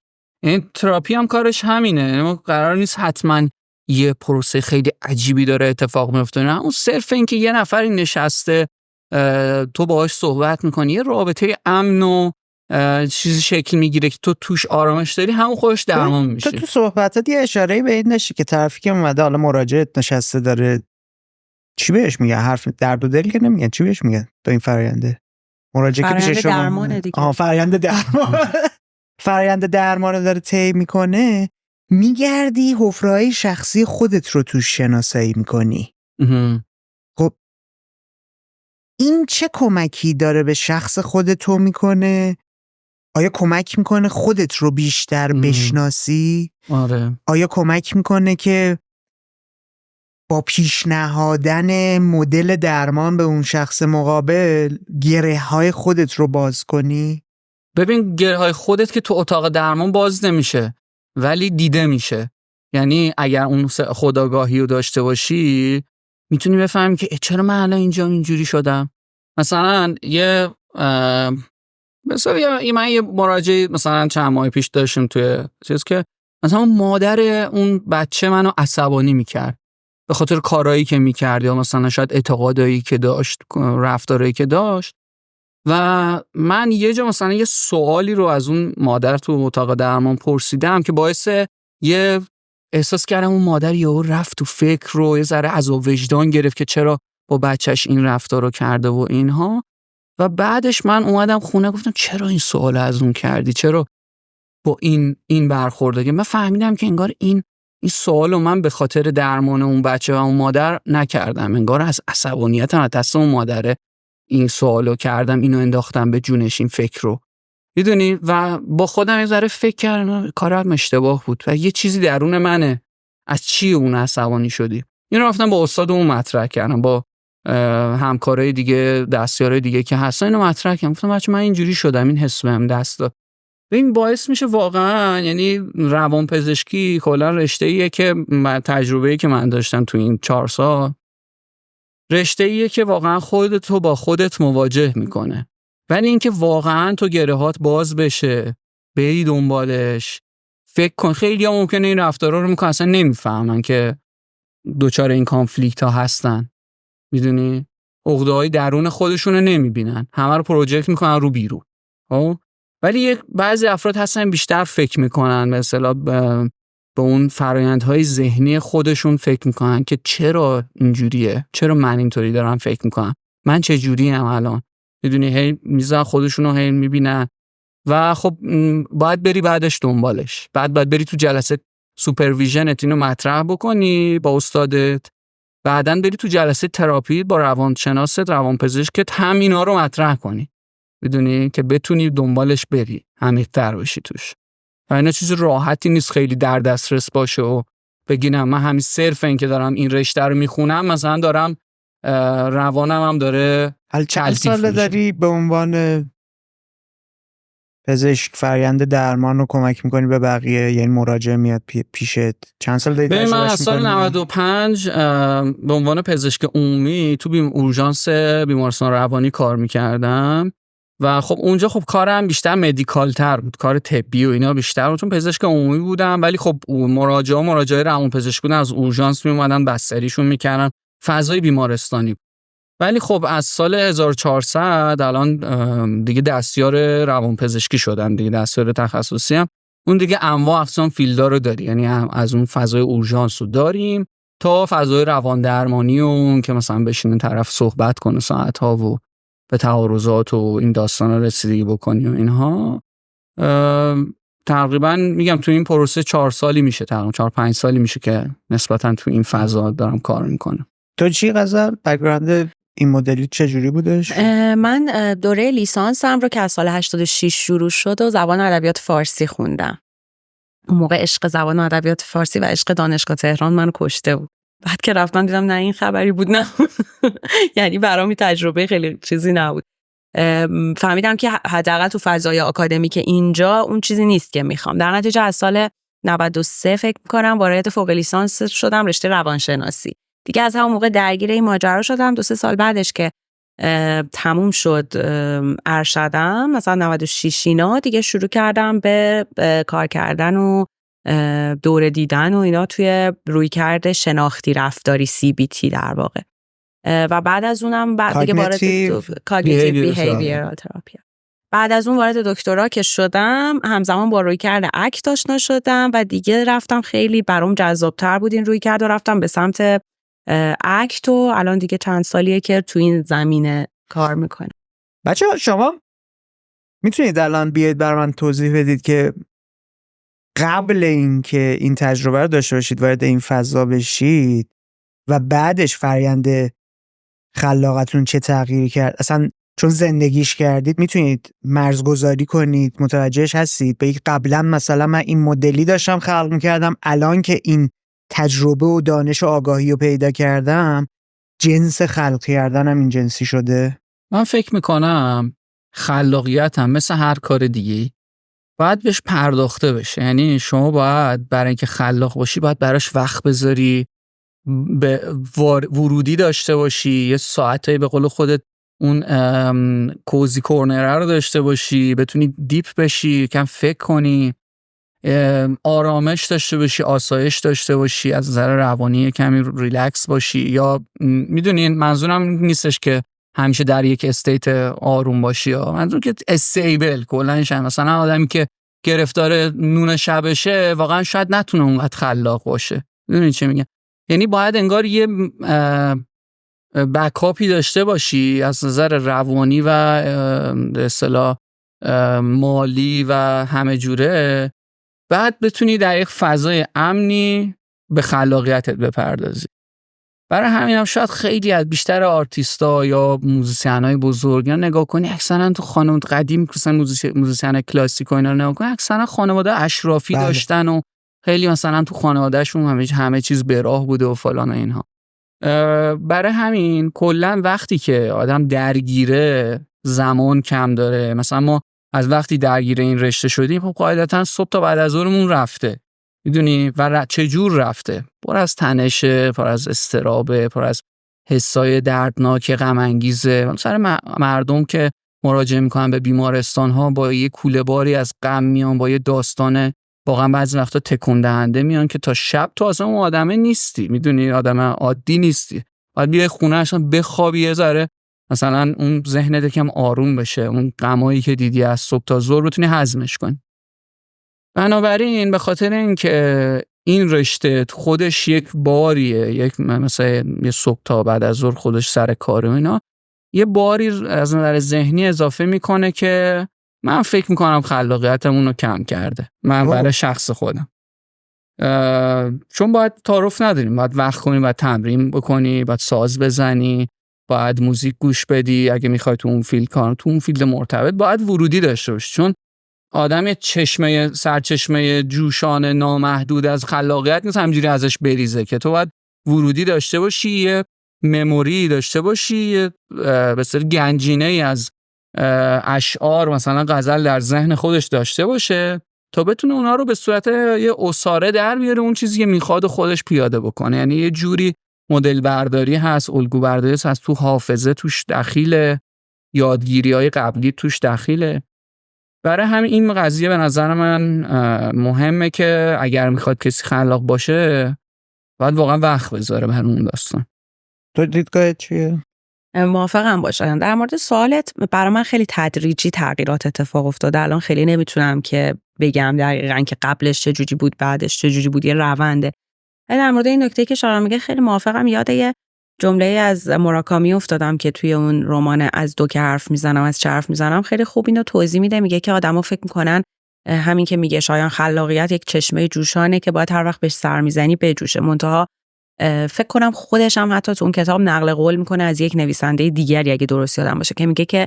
این تراپی هم کارش همینه. قرار نیست حتما یه پروسه خیلی عجیبی داره اتفاق میفته، نه، اون صرف این که یه نفری نشسته تو باهاش صحبت میکنی، یه رابطه امن و چیزی شکل میگیره که تو توش آرامش داری، همون خودش درمان میشه. تو صحبتات یه اشاره‌ای به این داشتی که طرفی که اومده حالا مراجعت نشسته داره، چی بهش میگه؟ حرف درد و دل که نمیگن، چی بهش میگن تو این فراینده مراجعه که پیش شما؟ درمانه دیگه. فرآیند درمان. فرآیند درمان داره طی میکنه، میگردی حفره‌های شخصی خودت رو توش شناسایی میکنی. خب این چه کمکی داره به شخص خودتو میکنه؟ آیا کمک میکنه خودت رو بیشتر بشناسی؟ آره. آیا کمک میکنه که با پیشنهادن مدل درمان به اون شخص مقابل گره های خودت رو باز کنی؟ ببین، گره های خودت که تو اتاق درمان باز نمیشه، ولی دیده میشه. یعنی اگر اون خودآگاهی رو داشته باشی، میتونی بفهمی که چرا من الان اینجا اینجوری شدم. مثلا من یه مراجعه مثلا چند ماه پیش داشتم توی چیز که مثلا مادر اون بچه منو عصبانی میکرد به خاطر کارهایی که میکرد، یا مثلا شاید اعتقادایی که داشت، رفتارهایی که داشت. و من یه جا مثلا یه سوالی رو از اون مادر تو اتاق درمان پرسیدم که باعث یه احساس کردم اون مادر یهو رفت تو فکر رو، یه ذره عذاب وجدان گرفت که چرا با بچهش این رفتار رو کرده و اینها. و بعدش من اومدم خونه گفتم چرا این سوال از اون کردی، چرا با این برخورد. من فهمیدم که انگار این سوالو من به خاطر درمان اون بچه و اون مادر نکردم، انگار از عصبانیتم از دست اون مادره این سوالو کردم، اینو انداختم به جونش این فکر رو، میدونی. و با خودم یه ذره فکر کردم کارم اشتباه بود و یه چیزی درون منه، از چی اون عصبانی شدی. اینو رفتم با استادمون مطرح کردم، با همکارای دیگه، دستیارای دیگه که هستن، اینو مطرح کردم. گفتم بچه من اینجوری شدم، این حس بهم دست داد. این باعث میشه واقعا، یعنی روانپزشکی کلا رشته‌ایه که تجربه‌ای که من داشتم تو این 4 سال، رشته‌ایه که واقعا خودتو با خودت مواجه میکنه. ولی اینکه واقعا تو گرهات باز بشه، بری دنبالش، فکر کن. خیلی‌ها ممکنه این رفتارا رو میکنن اصلا نمیفهمن که دوچار این کانفلیکت ها هستن، میدونی، عقده‌های درون خودشون رو نمیبینن، همه رو پروژکت میکنن رو بیرون. ولی بعضی افراد هستن بیشتر فکر میکنن، مثلا به اون فرآیندهای ذهنی خودشون فکر میکنن که چرا اینجوریه، چرا من اینطوری دارم فکر میکنم، من چه جوریم الان، میدونی، هی میذارن خودشون رو هی میبینن. و خب باید بری بعدش دنبالش، باید بری تو جلسه سوپرویژنت اینو مطرح بکنی با استادت، بعدن بری تو جلسه تراپی با روانشناست، روانپزشکت، هم اینا رو مطرح کنی، میدونی، که بتونی دنبالش بری، عمیق‌تر بشی توش. و اینا چیز راحتی نیست خیلی در دسترس باشه و بگینم من همین صرف این که دارم این رشته رو میخونم مثلا دارم روانم هم داره. چند سال داری به عنوان پزشک فرآیند درمان رو کمک میکنی به بقیه؟ یعنی مراجعه میاد پیشت، چند سال داری تجربهش میکنی؟ من از سال 95 به عنوان پزشک عمومی تو اورژانس بیمارستان روانی کار میکردم و خب اونجا خب کارم بیشتر مدیکال تر بود، کار طبی و اینا بیشتر بود، چون پزشک عمومی بودم. ولی خب مراجعه روان پزشک بودن، از اورژانس میومدن بستریشون میکردن، فضای بیمارستانی. ولی خب از سال 1400 الان دیگه دستیار روانپزشکی شدم دیگه، دستیار تخصصی هم. اون دیگه انواع اقسام فیلدا رو داری، یعنی از اون فضای اورژانس رو داریم تا فضای روان درمانی اون که مثلا بشینه طرف صحبت کنه ساعت‌ها و به تعارضات و این داستانا رسیدگی بکنی و اینها. تقریبا میگم تو این پروسه 4 سالی میشه، تقریبا 4-5 سالی میشه که نسبتا تو این فضا دارم کار میکنم. تو چی غزل بک‌گراند این مدلی چجوری بودش؟ من دوره لیسانسم رو که از سال 86 شروع شد و زبان ادبیات فارسی خوندم. اون موقع عشق زبان و ادبیات فارسی و عشق دانشگاه تهران منو کشته بود. بعد که رفتم دیدم نه این خبری بود نه. یعنی برام این تجربه خیلی چیزی نبود. فهمیدم که حداقل تو فضای آکادمیک اینجا اون چیزی نیست که میخوام. در نتیجه از سال 93 فکر می‌کنم وارد فوق لیسانس شدم رشته روانشناسی. دیگه از همون موقع درگیر این ماجرا شدم. 2-3 سال بعدش که تموم شد ارشدم مثلا 96 اینا دیگه شروع کردم به کار کردن و دوره دیدن و اینا توی رویکرد شناختی رفتاری CBT در واقع. و بعد از اونم بعد دیگه وارد Cognitive Behavioral Therapy. بعد از اون وارد دکترا که شدم همزمان با رویکرد ACT آشنا شدم و دیگه رفتم خیلی برام جذاب‌تر بود این رویکرد و رفتم به سمت ACT و الان دیگه چند سالیه که تو این زمینه کار میکنم. بچه‌ها شما میتونید الان بیاید برای من توضیح بدید که قبل اینکه این تجربه رو داشته باشید وارد این فضا بشید و بعدش فرآیند خلاقتون چه تغییری کرد؟ اصلا چون زندگیش کردید میتونید مرزگذاری کنید، متوجهش هستید؟ بگید قبلا مثلا من این مدلی داشتم خلق میکردم، الان که این تجربه و دانش و آگاهی رو پیدا کردم جنس خلق کردنم این جنسی شده. من فکر میکنم خلاقیت هم مثل هر کار دیگه باید بهش پرداخته بشه. یعنی شما باید برای اینکه خلاق باشی باید براش وقت بذاری، به ورودی داشته باشی، یه ساعتایی به قول خودت اون کوزی کورنر رو داشته باشی، بتونی دیپ بشی، کم فکر کنی، آرامش داشته باشی، آسایش داشته باشی، از نظر روانی کمی ریلکس باشی. یا میدونین منظورم نیستش که همیشه در یک استیت آروم باشی، منظورم که استیبل کلاً شه. مثلا آدمی که گرفتار نون شبشه واقعا شاید نتونه اونقدر خلاق باشه. میدونین چه میگم؟ یعنی باید انگار یه بکاپی داشته باشی از نظر روانی و به اصطلاح مالی و همه جوره، بعد بتونی در یک فضای امنی به خلاقیتت بپردازی. برای همین هم شاید خیلی از بیشتر آرتیستا یا موزیسین‌های بزرگ یا نگاه کنی اکثرا تو خانواده قدیم مثلا موزیسین کلاسیک و اینا نگاه کنی اکثرا خانواده اشرافی داشتن و خیلی مثلا تو خانوادهشون همه چیز به راه بوده و فلان و اینها. برای همین کلا وقتی که آدم درگیره زمان کم داره. مثلا ما از وقتی درگیر این رشته شدیم خب قاعدتا صبح تا بعد از ظهرمون رفته، میدونی، و چه جور رفته، پر از تنشه، پر از اضطرابه، پر از حسای دردناک، غم انگیزه. مثلا مردم که مراجعه میکنن به بیمارستان ها با یه کوله باری از غم میان، با یه داستان واقعا بعضی وقتا تکون دهنده میان که تا شب تو اصلا اون آدمه نیستی، میدونی، آدم عادی نیستی، باید بیای خونه اصلا بخوابی یه ذره مثلا اون ذهنت یکم آروم بشه، اون غمایی که دیدی از صبح تا ظهر بتونی هضمش کنی. بنابراین به خاطر اینکه این رشته خودش یک باریه، یک مثلا یه صبح تا بعد از ظهر خودش سر کاره و اینا، یه باری از نظر ذهنی اضافه میکنه که من فکر میکنم خلاقیتمون رو کم کرده. من برای شخص خودم چون باید تعارف نداریم، باید وقت کنی، باید تمرین بکنی، باید ساز بزنی، باید موزیک گوش بدی، اگه میخوای تو اون فیلد کار، تو اون فیلد مرتبط باید ورودی داشته باشی، چون آدم یه سرچشمه جوشان نامحدود از خلاقیت نیست همجوری ازش بریزه، که تو باید ورودی داشته باشی، یه مموری داشته باشی، یه به اصطلاح گنجینه‌ای از اشعار مثلا غزل در ذهن خودش داشته باشه تا بتونه اونا رو به صورت یه اساره در بیاره، اون چیزی که میخواد خودش پیاده بکنه. یعنی یه جوری مدل برداری هست، الگو برداری هست، تو حافظه توش دخیله، یادگیری‌های قبلی توش دخیله. برای همین این قضیه به نظر من مهمه که اگر میخواد کسی خلاق باشه باید واقعا وقت بذاره برای اون داستان. تو دیدگاهت چیه؟ موافقم باشم. در مورد سوالت برای من خیلی تدریجی تغییرات اتفاق افتاده. الان خیلی نمیتونم که بگم دقیقاً که قبلش چه جوری بود بعدش چه جوری بود، یه رونده. در مورد این نکته که شارا میگه خیلی موافقم. یاد یه جمله از موراکامی افتادم که توی اون رمان از دو که حرف میزنم از چه حرف میزنم خیلی خوب اینو توضیح میده. میگه که آدما فکر میکنن همین که میگه شایان خلاقیت یک چشمه جوشانه که باید هر وقت بهش سر میزنی بجوشه. منتها فکر کنم خودش هم حتی تو اون کتاب نقل قول میکنه از یک نویسنده دیگری اگه درست یادم باشه که میگه که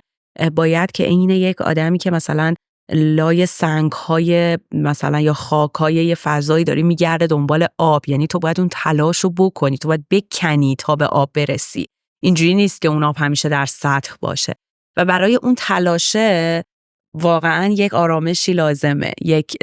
باید که عین یک آدمی که مثلا لای سنگ‌های مثلا یا خاک‌های یه فضایی داری میگرده دنبال آب، یعنی تو باید اون تلاشو بکنی، تو باید بکنی تا به آب برسی. اینجوری نیست که اون آب همیشه در سطح باشه و برای اون تلاشه واقعا یک آرامشی لازمه، یک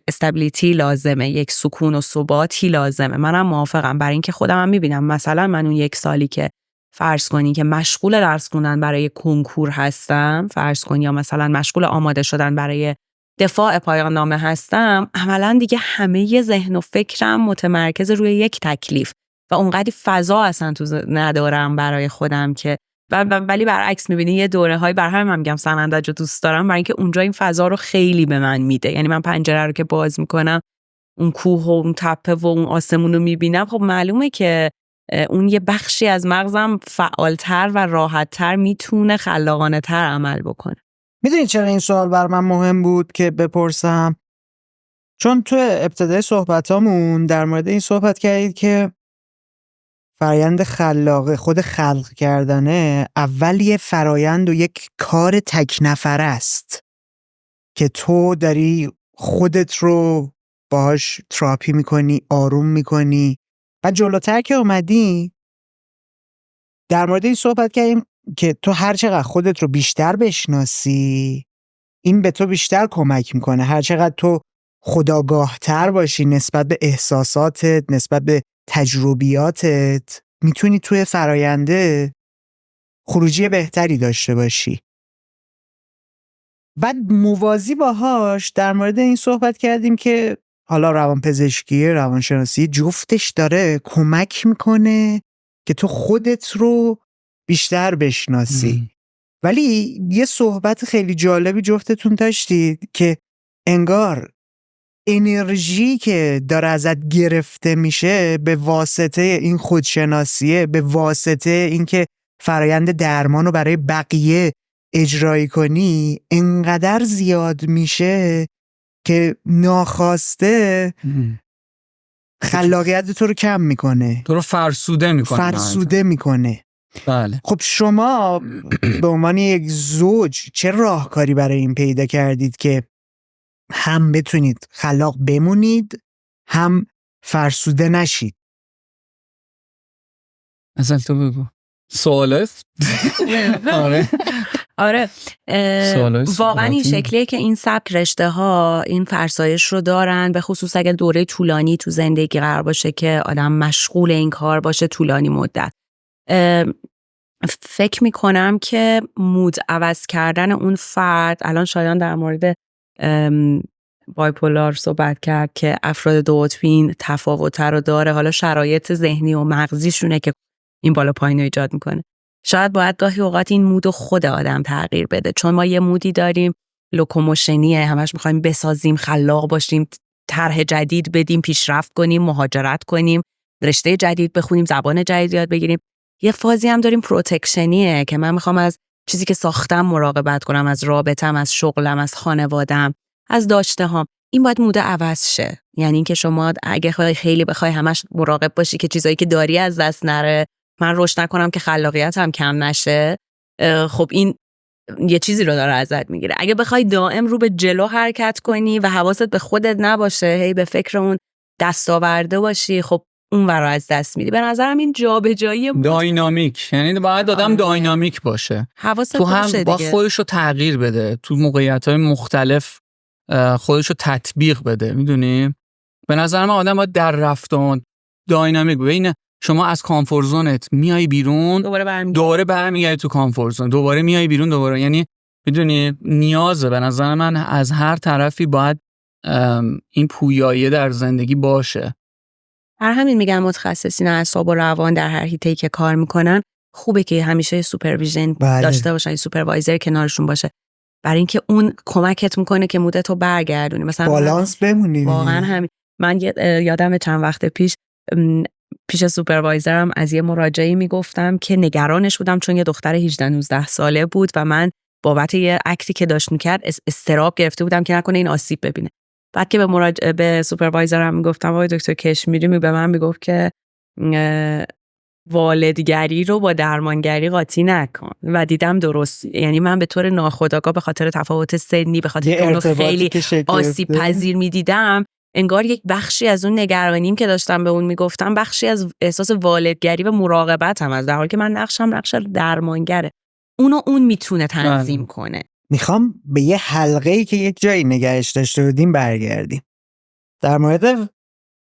استابیلیتی لازمه، یک سکون و ثباتی لازمه. منم موافقم، برای اینکه خودم هم میبینم مثلا من اون یک سالی که فرض کنی که مشغول درس خوندن برای کنکور هستم، فرض کنی یا مثلا مشغول آماده شدن برای دفاع پایان نامه هستم، عملا دیگه همه ذهن و فکرم متمرکز روی یک تکلیف و اونقدر فضا اصلا تو ندارم برای خودم که ولی برعکس میبینی یه دوره‌های، بر همین میگم سنندج رو دوست دارم برای اینکه اونجا این فضا رو خیلی به من میده. یعنی من پنجره رو که باز میکنم اون کوه و اون تپه و اون آسمون رو میبینم، خب معلومه که اون یه بخشی از مغزم فعالتر و راحتتر میتونه خلاقانه تر عمل بکنه. میدونید چرا این سوال بر من مهم بود که بپرسم؟ چون تو ابتدای صحبتامون در مورد این صحبت کردید که فرایند خلاقه، خود خلق کردنه، اول یه فرایند و یک کار تک نفره است که تو داری خودت رو باهاش تراپی میکنی، آروم میکنی و جلوتر که اومدی در مورد این صحبت کردیم که تو هر چقدر خودت رو بیشتر بشناسی این به تو بیشتر کمک میکنه. هر چقدر تو خودآگاه‌تر باشی نسبت به احساساتت، نسبت به تجربیاتت، میتونی توی فراینده خروجی بهتری داشته باشی. بعد موازی باهاش در مورد این صحبت کردیم که حالا روانپزشکی، روانشناسی جفتش داره کمک میکنه که تو خودت رو بیشتر بشناسی. ولی یه صحبت خیلی جالبی جفتتون داشتید که انگار انرژی که داره ازت گرفته میشه به واسطه این خودشناسیه، به واسطه اینکه فرایند درمان رو برای بقیه اجرایی کنی، انقدر زیاد میشه که ناخواسته خلاقیت تو رو کم میکنه، تو رو فرسوده میکنه. بله. خب شما به عنوان یک زوج چه راهکاری برای این پیدا کردید که هم بتونید خلاق بمونید هم فرسوده نشید؟ اصلا تو بگو. سوالت؟ آره واقعا این شکلیه که این سبک رشته ها این فرسایش رو دارن، به خصوص اگه دوره طولانی تو زندگی قرار باشه که آدم مشغول این کار باشه طولانی مدت. فکر میکنم که مود عوض کردن اون فرد، الان شایان در مورد بایپولار صحبت کرد که افراد دو قطبین تفاوت رو داره، حالا شرایط ذهنی و مغزیشونه که این بالا پایین رو ایجاد میکنه. شاید باید گاهی اوقات این مود خود آدم تغییر بده، چون ما یه مودی داریم لوکوموشنیه، همش میخوایم بسازیم، خلاق باشیم، طرح جدید بدیم، پیشرفت کنیم، مهاجرت کنیم، رشته جدید بخونیم، زبان جدید یاد بگیریم. یه فازی هم داریم پروتکشنیه که من میخوام از چیزی که ساختم مراقبت کنم، از رابطم، از شغلم، از خانوادم، از داشته هام. این باید مود عوض شه. یعنی اینکه شما اگه خیلی بخوای همش مراقب باشی که چیزایی که داری از دست نره، من رشد نکنم که خلاقیتم کم نشه، خب این یه چیزی رو داره ازت میگیره. اگه بخوای دائم رو به جلو حرکت کنی و حواست به خودت نباشه، هی به فکر اون دستاورده باشی، خب اون ور از دست میدی. به نظرم این جابجایی داینامیک، یعنی باید آدم داینامیک باشه، حواست تو هم باشه با دیگه. خودش رو تغییر بده، تو موقعیت‌های مختلف خودش رو تطبیق بده. میدونی به نظر من آدم باید در رفتار داینامیک ببینه. شما از کامفورت زونت میای بیرون، دوباره برمیگردی تو کامفورت زون، دوباره میای بیرون، دوباره. یعنی میدونی نیازه به نظر من از هر طرفی باید این پویایی در زندگی باشه. هر همین میگن متخصصین اعصاب و روان در هر حیطه‌ای که کار میکنن خوبه که همیشه سوپرویژن داشته باشن، سوپروایزر کنارشون باشه، برای اینکه اون کمکت میکنه که مودت رو برگردونی، مثلا بالانس بمونی. واقعا همین. من یادم چند وقت پیش سوپروایزرم از یه مراجعی میگفتم که نگرانش بودم، چون یه دختر 18-19 ساله بود و من بابت یه اکتی که داشت میکرد استراب گرفته بودم که نکنه این آسیب ببینه. بعد که به سوپروایزرم میگفتم آقای دکتر کشمیری به من میگفت که والدگری رو با درمانگری قاطی نکن و دیدم درست، یعنی من به طور ناخودآگاه به خاطر تفاوت سنی، به خاطر که اونو خیلی آسیب پذیر میدیدم، انگار یک بخشی از اون نگرانیم که داشتم به اون میگفتم بخشی از احساس والدگری و مراقبت هم از، در حالی که من نقش درمانگره، اون میتونه تنظیم کنه. میخوام به یه حلقه‌ای که یک جایی نگهش داشته بودیم برگردیم. در مورد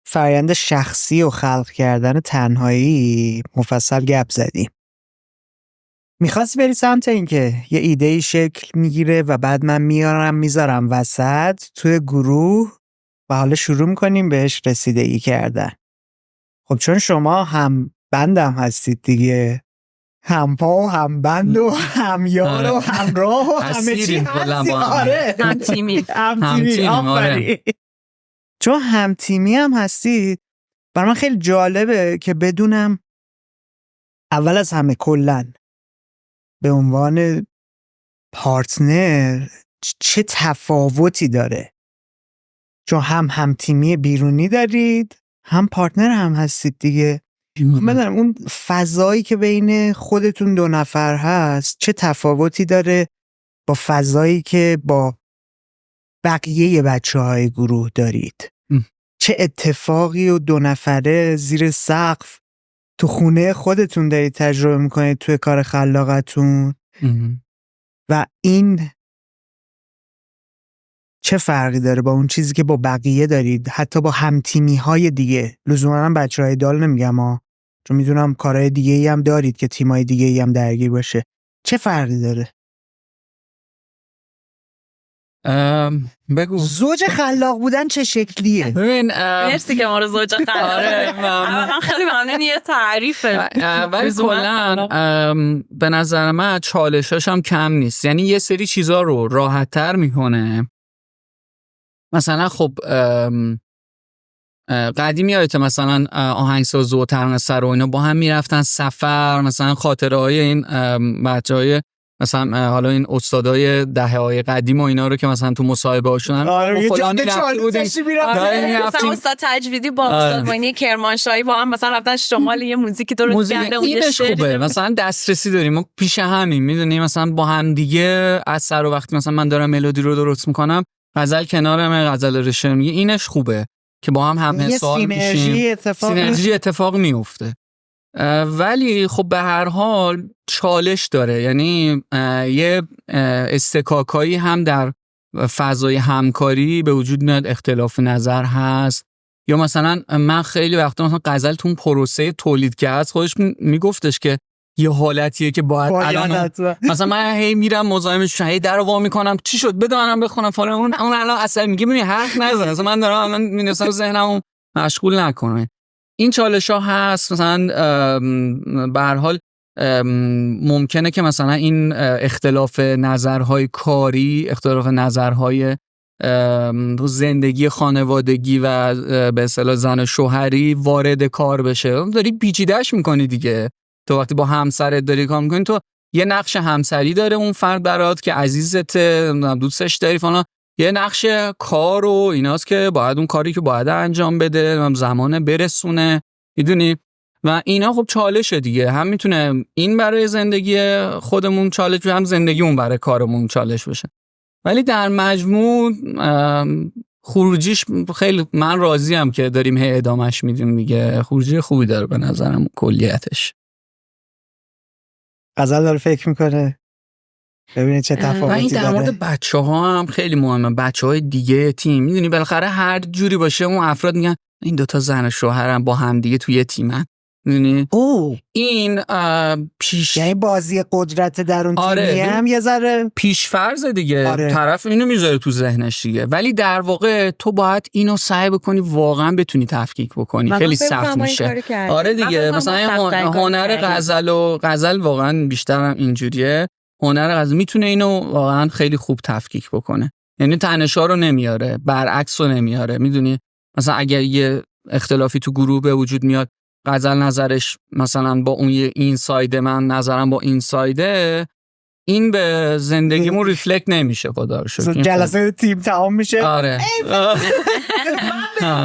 فرآیند شخصی و خلق کردن تنهایی مفصل گپ زدیم. میخواستی بری سمت این که یه ایده‌ای شکل میگیره و بعد من میذارم وسط توی گروه و حالا شروع میکنیم بهش رسیدگی کردن. خب چون شما هم بندم هستید دیگه، هم پا و هم بند و هم یار و هم راه و همه چی هستی. آره هم تیمی آفرین. چون هم تیمی هم هستید، برای من خیلی جالبه که بدونم اول از همه کلن به عنوان پارتنر چه تفاوتی داره، چون هم تیمی بیرونی دارید هم پارتنر هم هستید دیگه. بدونم اون فضایی که بین خودتون دو نفر هست چه تفاوتی داره با فضایی که با بقیه بچه‌های گروه دارید. چه اتفاقی و دو نفره زیر سقف تو خونه خودتون دارید تجربه میکنید توی کار خلاقتون و این چه فرقی داره با اون چیزی که با بقیه دارید، حتی با همتیمی های دیگه. لزوما بچه‌های دال نمیگم چون میدونم کارهای دیگه ای هم دارید که تیمای دیگه ای هم درگیر باشه. چه فرقی داره؟ بگو. زوج خلاق بودن چه شکلیه؟ ببین مرسی که ما رو زوج خلاق من خیلی ممنون یه تعریفه. ولی کلا به نظر من چالشاش هم کم نیست، یعنی یه سری چیزا رو راحت تر میکنه. مثلا خب قدیم یادته مثلا آهنگساز و ترانه‌سرا و اینا با هم میرفتن سفر، مثلا خاطره های این بچهای مثلا حالا این استادای دهه‌های قدیم و اینا رو که مثلا تو مصاحبه هاشون هم فلانی رفته بودیم مثلا استاد تجویدی با استاد وینی کرمانشاهی با هم مثلا رفتن شمال یه موزیکی درست کرده اون اینش خوبه، مثلا دسترسی داریم ما پیش همین، میدونی مثلا با هم دیگه از سر و وقتی مثلا من دارم ملودی رو درست میکنم غزل کنارم غزل رشه میگه، اینش خوبه که با هم حساب میشیم، سینرژی اتفاق میفته. ولی خب به هر حال چالش داره، یعنی یه استکاکایی هم در فضای همکاری به وجود میاد، اختلاف نظر هست. یا مثلا من خیلی وقتا مثلا غزل تو اون پروسه تولید که هست خودش میگفتش که یه حالتیه که باید الان مثلا من هی میرم مزاحمش هی درو وا میکنم چی شد بده منم بخونم فلان، اون الان اصلا میگه ببین حرف نزن، مثلا من دارم الان می‌نویسم ذهنمو مشغول نکنه. این چالش‌ها هست. مثلا به هر حال ممکنه که مثلا این اختلاف نظرهای کاری، اختلاف نظرهای زندگی خانوادگی و به اصطلاح زن و شوهری وارد کار بشه. داری پیچیده‌اش می‌کنی دیگه. تو وقتی با همسرت داری کار می‌کنی تو یه نقش همسری داره اون فرد برات که عزیزته، دوستش داری فلان، یه نقش کار و ایناست که باید اون کاری که باید انجام بده زمان برسونه، میدونی. و اینا خب چالشه دیگه، هم میتونه این برای زندگی خودمون چالش بشه، هم زندگی اون برای کارمون چالش بشه. ولی در مجموع خروجیش خیلی من راضیم که داریم هی ادامهش میدیم دیگه، خروجی خوبی داره به نظرم کلیتش. غزل داره فکر میکنه ببینید چه تفاوتی داره. این در مورد بچه‌ها هم خیلی مهمه، بچه‌های دیگه تیم، میدونی بالاخره هر جوری باشه اون افراد میگن این دوتا زن و شوهرن با هم دیگه توی تیمن، میدونی. این یعنی بازی قدرت در اون تیمی هم یه ذره پیش‌فرض دیگه. طرف اینو میذاره تو ذهنش دیگه، ولی در واقع تو باید اینو سعی بکنی واقعا بتونی تفکیک بکنی، خیلی سخت میشه. آره دیگه، مثلا هنر غزل واقعا بیشترم اینجوریه. هنر غزل میتونه اینو واقعا خیلی خوب تفکیک بکنه، یعنی تنش‌ها رو نمیاره، برعکس رو نمیاره، میدونی. مثلا اگر یه اختلافی تو گروه به وجود میاد، غزل نظرش مثلا با اون این سایده، من نظرم با این سایده، این به زندگیمون ریفلکت نمیشه خدا رو شکر. جلسه تیم تمام میشه. آره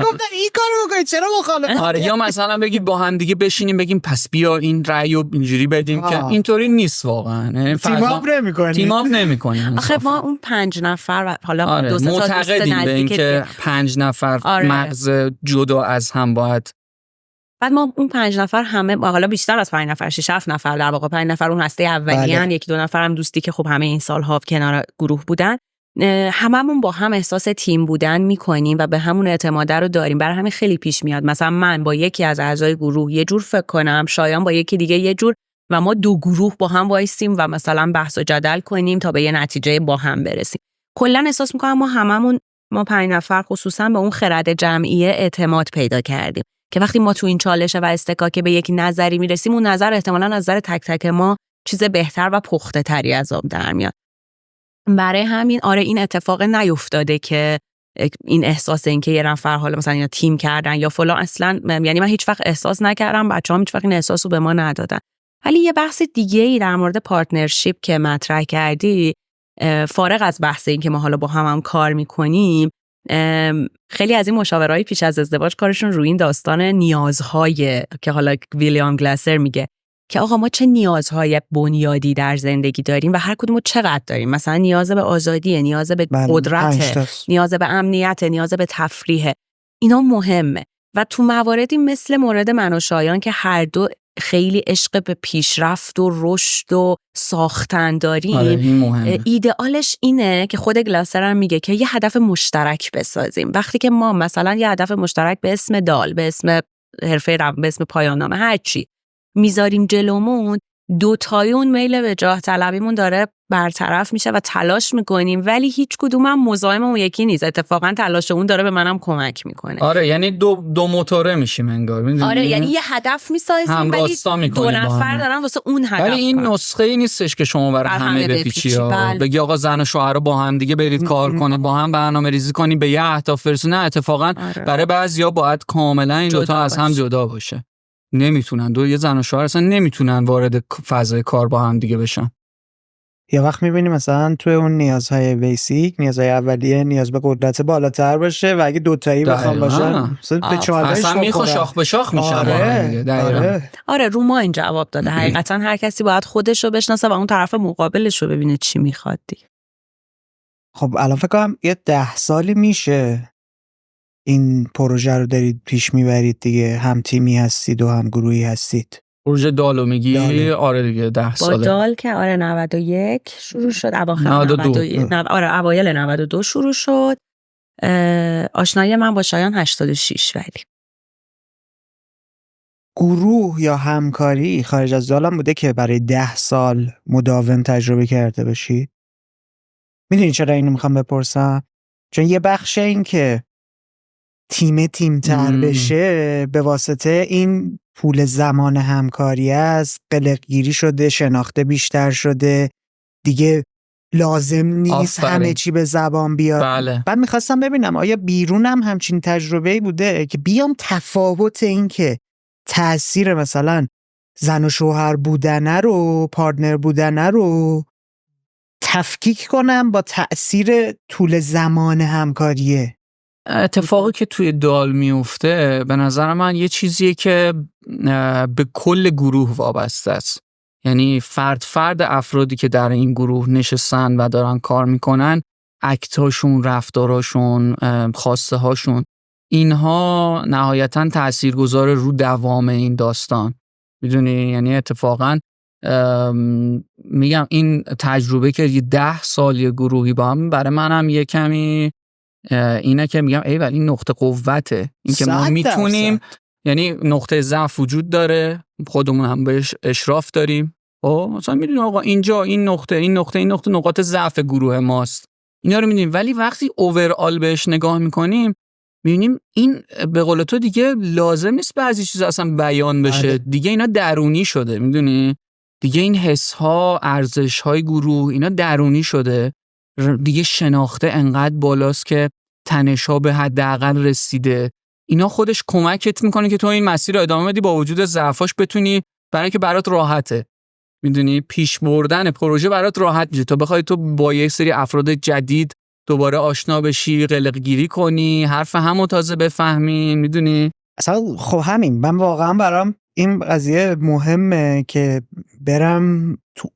گفتن این کارو بکنید چرا مخالف؟ آره یا مثلا بگید با هم دیگه بشینیم بگیم پس بیا این رأیو اینجوری بدیم که اینطوری نیست واقعا. تیم اپ نمی‌کنیم. آخه ما اون 5 نفر و حالا دو سه تا دوست معتقدیم به این که 5 نفر مغز جدا از هم باید. بعد ما اون 5 نفر همه حالا بیشتر از 5 نفر 6 7 نفر در واقع 5 نفر اون هسته اولیان، یکی دو نفر هم دوستی که خب همه این سال‌ها کنار گروه بودن، هممون با هم احساس تیم بودن میکنیم و به همون اعتماد رو داریم. برای همین خیلی پیش میاد مثلا من با یکی از اعضای گروه یه جور فکر کنم، شایان با یکی دیگه یه جور و ما دو گروه با هم وایسیم و مثلا بحث و جدل کنیم تا به یه نتیجه با هم برسیم. کلا احساس میکنم ما 5 نفر خصوصا به اون خرد جمعیه اعتماد پیدا کردیم که وقتی ما تو این چالشه و استکاکه به یک نظری میرسیم، اون نظر احتمالاً از نظر تک تک ما چیز بهتر و پخته تری از آب در میاد. برای همین آره این اتفاق نیفتاده که این احساس این که یه نفر حالا مثلا یا تیم کردن یا فلان، اصلا یعنی من هیچ وقت احساس نکردم، بچه‌ها هیچ وقت این احساسو به ما ندادن. ولی یه بحث دیگه‌ای در مورد پارتنرشیپ که مطرح کردی، فارغ از بحث این که ما حالا با هم کار میکنیم، خیلی از این مشاورای پیش از ازدواج کارشون روی این داستان نیازهای که حالا ویلیام گلاسر میگه که آقا ما چه نیازهای بنیادی در زندگی داریم و هر کدومو چقدر داریم. مثلا نیاز به آزادی، نیاز به قدرت، نیاز به امنیت، نیاز به تفریح. اینا مهمه و تو مواردی مثل مورد من و شایان که هر دو خیلی عشق به پیشرفت و رشد و ساختن داریم، ایدئالش اینه که خود گلاسر هم میگه که یه هدف مشترک بسازیم. وقتی که ما مثلا یه هدف مشترک به اسم دال، به اسم حرفه به اسم پایان نامه، هر چی میذاریم جلومون، دوتایون میل به جاه طلبیمون داره برطرف میشه و تلاش میکنیم، ولی هیچ کدوم هم مزاحم اون یکی نیست. اتفاقا تلاش اون داره به منم کمک میکنه. آره یعنی دو موتوره میشیم انگار. آره یعنی یه هدف میسازیم ولی دو نفر دارن واسه اون هدف. ولی این نسخه ای نیستش که شما برای همه بپیچی. بگی آقا زن و شوهر با هم دیگه برید کار کنه، با هم برنامه‌ریزی کنی به یه اهداف برسونن. نه، اتفاقا برای بعضیا باید کاملا این دو تا از هم جدا باشه. نمیتونن یه زن و شوهر اصلا نمیتونن وارد فضای کار با هم دیگه بشن. یه وقت میبینی مثلا توی اون نیازهای بیسیک، نیازهای اولیه، نیاز به قدرت بالاتر باشه و اگه دوتایی بخوام باشن به چالش اصلا میخوا شاخ به شاخ میشن. آره رو ما این جواب داده. حقیقتا هر کسی باید خودش رو بشناسه و اون طرف مقابلش رو ببینه چی میخواد دیگه. خب الان فکر کنم یه 10 سالی میشه این پروژه رو دارید پیش میبرید دیگه، هم تیمی هستید و هم گروهی هستید. پروژه دالو میگی؟ آره دیگه 10 ساله. با دال که آره 91 شروع شد، اواخر 92. آره اوایل 92 شروع شد. آشنایی من با شایان 86. ولی گروه یا همکاری خارج از دالم بوده که برای 10 سال مداوم تجربه کرده باشید؟ میدونی چرا اینو میخوام بپرسم؟ چون یه بخش این که تیم تر بشه به واسطه این پول زمان همکاری است، قلقگیری شده، شناخته بیشتر شده، دیگه لازم نیست همه چی به زبان بیاد. بله. بعد میخواستم ببینم آیا بیرونم همچین تجربه‌ای بوده که بیام تفاوت این که تأثیر مثلا زن و شوهر بودنه رو، پارتنر بودنه رو تفکیک کنم با تأثیر طول زمان همکاریه. اتفاقی که توی دال میفته به نظر من یه چیزیه که به کل گروه وابسته است. یعنی فرد افرادی که در این گروه نشستن و دارن کار میکنن، اکتاشون، رفتاراشون، خواسته هاشون، اینها نهایتاً تاثیرگذار رو دوام این داستان. میدونی یعنی اتفاقاً میگم این تجربه که 10 سال گروهی با هم برای منم یه کمی اینه که میگم ای ولی این نقطه قوته، این که ما میتونیم، یعنی نقطه ضعف وجود داره، خودمون هم بهش اشراف داریم. مثلا میدونیم آقا اینجا این نقطه نقاط ضعف گروه ماست، اینا رو میدونیم. ولی وقتی اوورال بهش نگاه میکنیم میبینیم این به قول تو دیگه لازم نیست بعضی چیزا اصلا بیان بشه. دیگه اینا درونی شده، میدونی دیگه این حس ها، ارزش های گروه اینا درونی شده دیگه. شناخته انقدر بالاست که تنش‌ها به حداقل رسیده. اینا خودش کمکت میکنه که تو این مسیر رو ادامه بدی، با وجود ضعفاش بتونی، برای که برات راحته. میدونی پیش بردن پروژه برات راحت میشه. تو بخوای تو با یک سری افراد جدید دوباره آشنا بشی، قلق گیری کنی، حرف همو تازه بفهمی، میدونی. اصلا خب همین من واقعا برام این قضیه مهمه که برم تو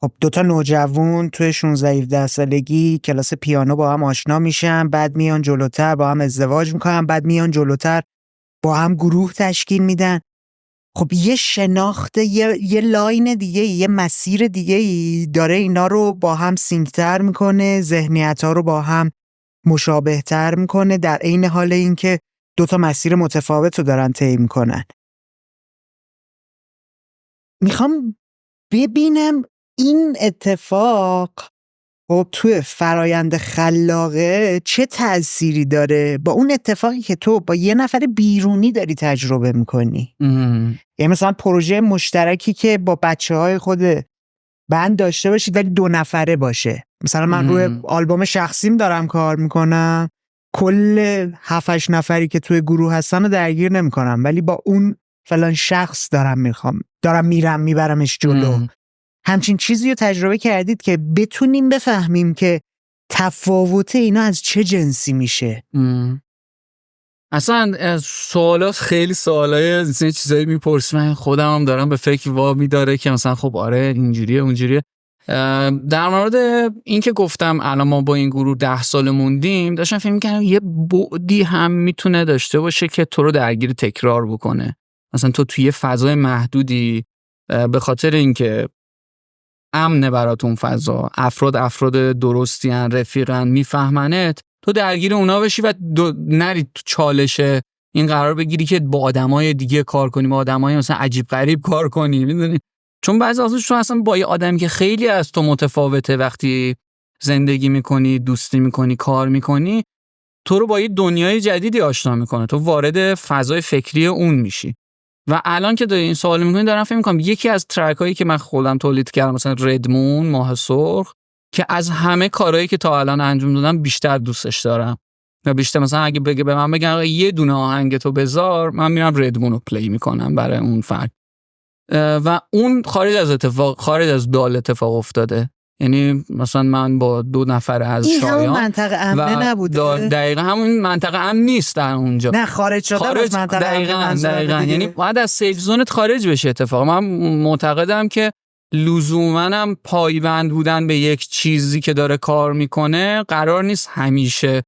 خب 2 نوجوان توی 16-17 سالگی کلاس پیانو با هم آشنا میشن، بعد میان جلوتر با هم ازدواج میکنن، بعد میان جلوتر با هم گروه تشکیل میدن. خب یه شناخت، یه لاین دیگه، یه مسیر دیگه داره اینا رو با هم سینکتر میکنه، ذهنیت ها رو با هم مشابه تر میکنه، در عین حال اینکه 2 مسیر متفاوت رو دارن طی میکنن. میخوام ببینم این اتفاق خب توی فرایند خلاقه چه تأثیری داره با اون اتفاقی که تو با یه نفر بیرونی داری تجربه میکنی. یعنی مثلا پروژه مشترکی که با بچه‌های خود بند داشته باشید ولی 2 نفره باشه. مثلا من روی آلبوم شخصیم دارم کار میکنم، کل 7-8 نفری که توی گروه هستن رو درگیر نمیکنم، ولی با اون فلان شخص دارم میبرمش جلو. همچین چیزی رو تجربه کردید که بتونیم بفهمیم که تفاوت اینا از چه جنسی میشه؟ اصلا سوالات خیلی سوالای چیزایی میپرسم، من خودم هم دارم به فکر وامی داره که مثلا خب آره اینجوریه اونجوریه. در مورد این که گفتم الان ما با این گروه 10 سال موندیم، داشتم فکر می‌کردم یه بعدی هم میتونه داشته باشه که تو رو درگیر تکرار بکنه. مثلا تو توی فضای محدودی به خاطر اینکه امنه براتون فضا، افراد درستی ان، رفیقن، میفهمنت، تو درگیر اونا بشی و نری تو چالش این قرار بگیری که با آدمای دیگه کار کنی، با آدمای مثلا عجیب غریب کار کنی، میدونی. چون بعضی وقتا اصلا با یه آدمی که خیلی از تو متفاوته وقتی زندگی میکنی، دوستی میکنی، کار میکنی، تو رو با یه دنیای جدیدی آشنا میکنه، تو وارد فضای فکری اون میشی. و الان که داری این سوال میکنی دارم فکر میکنم یکی از ترک هایی که من خودم تولید کردم مثلا ردمون، ماه سرخ، که از همه کارهایی که تا الان انجام دادم بیشتر دوستش دارم و بیشتر مثلا اگه به من بگن یه دونه آهنگ تو بذار، من میرم ردمون رو پلی میکنم برای اون فرد. و اون خارج از دال اتفاق افتاده. یعنی مثلا من با 2 نفر از شایان، این همون منطقه امنه نبوده؟ دقیقا همون منطقه امن نیست در اونجا. نه خارج شده از منطقه دقیقاً. یعنی باید از سیف زونت خارج بشه. اتفاقا من معتقدم که لزوماً پایبند بودن به یک چیزی که داره کار میکنه قرار نیست همیشه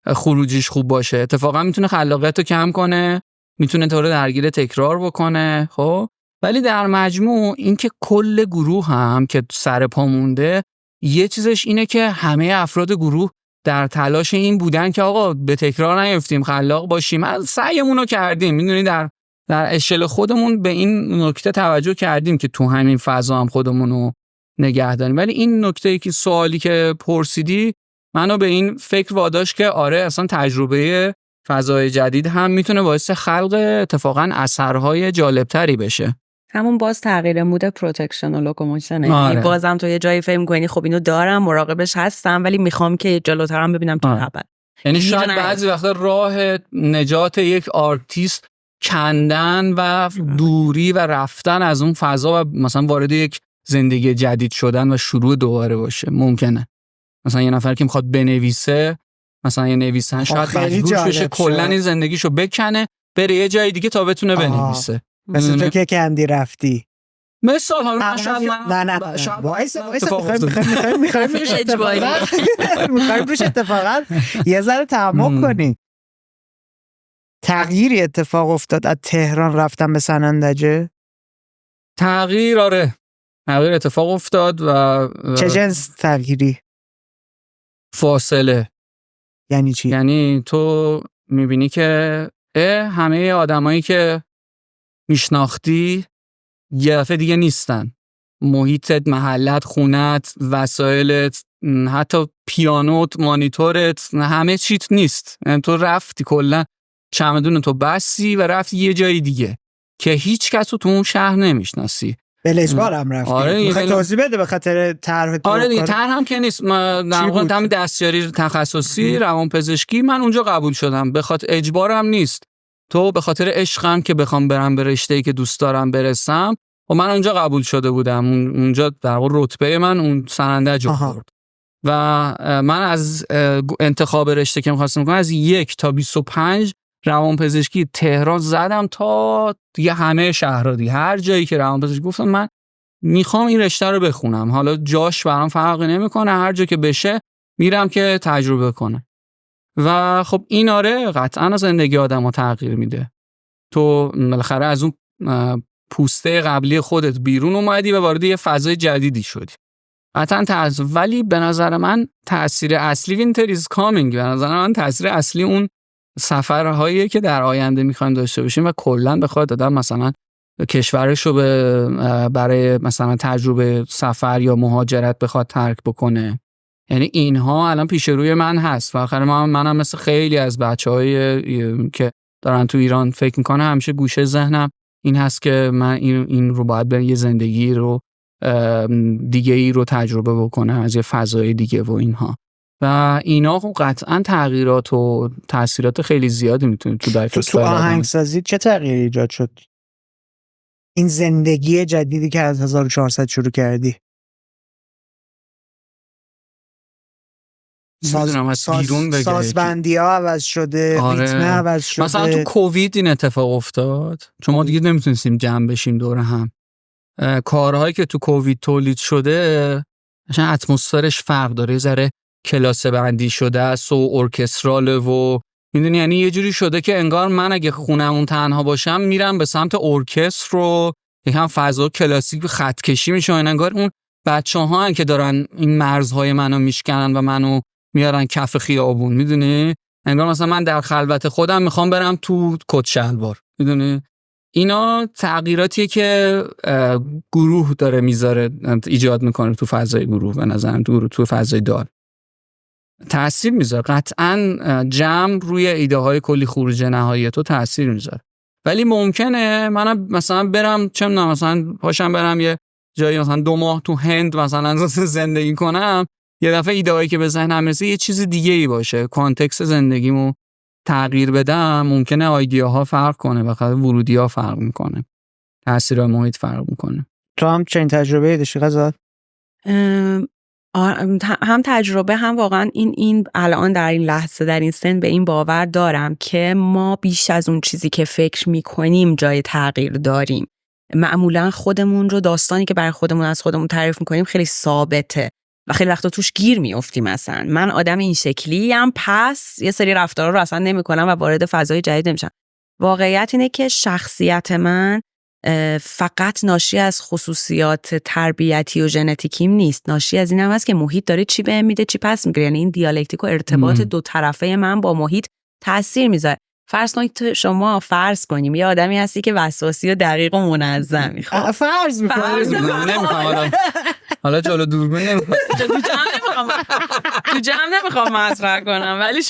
خروجیش خوب باشه. اتفاقا میتونه خلاقیت رو کم کنه، میتونه تو رو درگیر تکرار بکنه. خب ولی در مجموع این که کل گروه هم که سر پا مونده، یه چیزش اینه که همه افراد گروه در تلاش این بودن که آقا به تکرار نیفتیم، خلاق باشیم. از سعیمون رو کردیم، میدونی، در اشل خودمون به این نکته توجه کردیم که تو همین فضا هم خودمون رو نگه داریم. ولی این نکته که سوالی که پرسیدی منو به این فکر واداشت که آره اصلا تجربه فضای جدید هم میتونه باعث خلق اتفاقا اثرهای جالبتری بشه. همون باز تغییر مود پروتکشن و لوکوموشنه. آره. بازم تو یه جایی فهم کنی خب اینو دارم، مراقبش هستم، ولی میخوام که جلوترم ببینم چه خبر. یعنی شاید بعضی وقتا راه نجات یک آرتیست کندن و دوری و رفتن از اون فضا و مثلا وارد یک زندگی جدید شدن و شروع دوباره باشه. ممکنه مثلا یه نفر که میخواد بنویسه، مثلا یه نویسنده شاید مجبور بشه کلا این زندگیشو بکنه بره یه جای دیگه تا بتونه بنویسه. مثل تو که کندی رفتی مثال ها نه میخوایم روش اتفاقا یه ذره تعمق کنی. تغییری اتفاق افتاد از تهران رفتن به سنندجه؟ تغییر اتفاق افتاد. و چه جنس تغییری؟ فاصله. یعنی چی؟ یعنی تو میبینی که همه آدمایی که میشناختی یه دفعه دیگه نیستن. محیطت، محلت، خونت، وسایلت، حتی پیانوت، مانیتورت، همه چیت نیست. یعنی تو رفتی کلا چمدون تو بستی و رفتی یه جای دیگه که هیچ کس رو تو اون شهر نمیشناسی. به اجبارم رفتی. آره میخوای توضیح بده به خاطر طرح تو؟ آره دیگه، طرح هم که نیست. در واقع همین دستیاری تخصصی روانپزشکی من اونجا قبول شدم. به خاطر اجبارم نیست. تو به خاطر عشقم که بخوام برم به رشته‌ای که دوست دارم برسم، و من اونجا قبول شده بودم، اونجا در واقع رتبه من اون سنندج آورد و من از انتخاب رشته که می‌خواستم کنم از 1 تا 25 روانپزشکی تهران زدم تا دیگه همه شهرها دیگه، هر جایی که روانپزشکی گفتم من میخوام این رشته رو بخونم، حالا جاش برام فرقی نمیکنه، هر جا که بشه میرم که تجربه کنم. و خب این آره قطعا زندگی آدمو تغییر میده. تو بالاخره از اون پوسته قبلی خودت بیرون اومدی و وارد یه فضای جدیدی شدی. قطعا ولی به نظر من تأثیر اصلی وینتر ایز کامینگ، به نظر من تأثیر اصلی اون سفرهایی که در آینده میخوایم داشته باشیم و کلا بخواد آدم مثلا کشورش رو برای مثلا تجربه سفر یا مهاجرت بخواد ترک بکنه. یعنی اینها الان پیش روی من هست و آخر منم مثل خیلی از بچه‌های که دارن تو ایران فکر میکنه همیشه گوشه ذهنم این هست که من این رو باید به یه زندگی رو دیگه ای رو تجربه بکنم از یه فضای دیگه و اینها و اینا خب قطعا تغییرات و تاثیرات خیلی زیادی میتونه تو لایف استایل تو آهنگسازی چه تغییری ایجاد شد؟ این زندگی جدیدی که از 1400 شروع کردی سازبندی ها عوض شده، ریتم عوض شده. مثلا تو کووید این اتفاق افتاد چون ما دیگه نمیتونستیم جمع بشیم دور هم. کارهایی که تو کووید تولید شده مثلا اتمسفرش فرق داره، یه ذره کلاسه بندی شده است و ارکستراله و میدونی، یعنی یه جوری شده که انگار من اگه خونمون تنها باشم میرم به سمت ارکستر رو یکم فضا کلاسیک خط کشی میشه، انگار اون بچه‌ها هن که دارن این مرزهای منو میشکنن و منو میارن کف خیابون، میدونی، انگار مثلا من در خلوت خودم میخوام برم تو کت شلوار، میدونی. اینا تغییراتیه که گروه داره میذاره، ایجاد میکنه تو فضای گروه، به نظرم تو فضای دار تأثیر میذاره. قطعاً جمع روی ایده های کلی خروج نهایی تو تأثیر میذاره، ولی ممکنه منم مثلا برم چه میدونم مثلا پاشم برم یه جایی مثلا 2 ماه تو هند مثلا زندگی کنم، یه دفعه ایده هایی که به ذهنم میرسه یه چیز دیگه ای باشه، کانتکست زندگیمو تغییر بدم، ممکنه ایده‌ها فرق کنه، بخاطر ورودی‌ها فرق میکنه، تاثیر محیط فرق میکنه. تو هم چنین تجربه داشتی غزال؟ هم تجربه هم واقعا این الان در این لحظه در این سن به این باور دارم که ما بیش از اون چیزی که فکر میکنیم جای تغییر داریم. معمولا خودمون رو، داستانی که برای خودمون از خودمون تعریف میکنیم خیلی ثابته و خیلی وقتا توش گیر میافتیم. مثلا من آدم این شکلی ام، پس یه سری رفتارا رو اصلا نمیکنم و وارد فضای جدید نمیشم. واقعیت اینه که شخصیت من فقط ناشی از خصوصیات تربیتی و ژنتیکیم نیست، ناشی از این هم هست که محیط داره چی بهم میده چی پس میگیره. یعنی این دیالکتیک و ارتباط دو طرفه من با محیط تاثیر میذاره. فرض کنید شما فرض کنیم یه آدمی هستی که وسواسی و دقیق و منظمی، خب فرض نمی‌کنم حالا جلو دوربین نمی‌خوام تو جمع نمیخوام مطرح کنم، ولی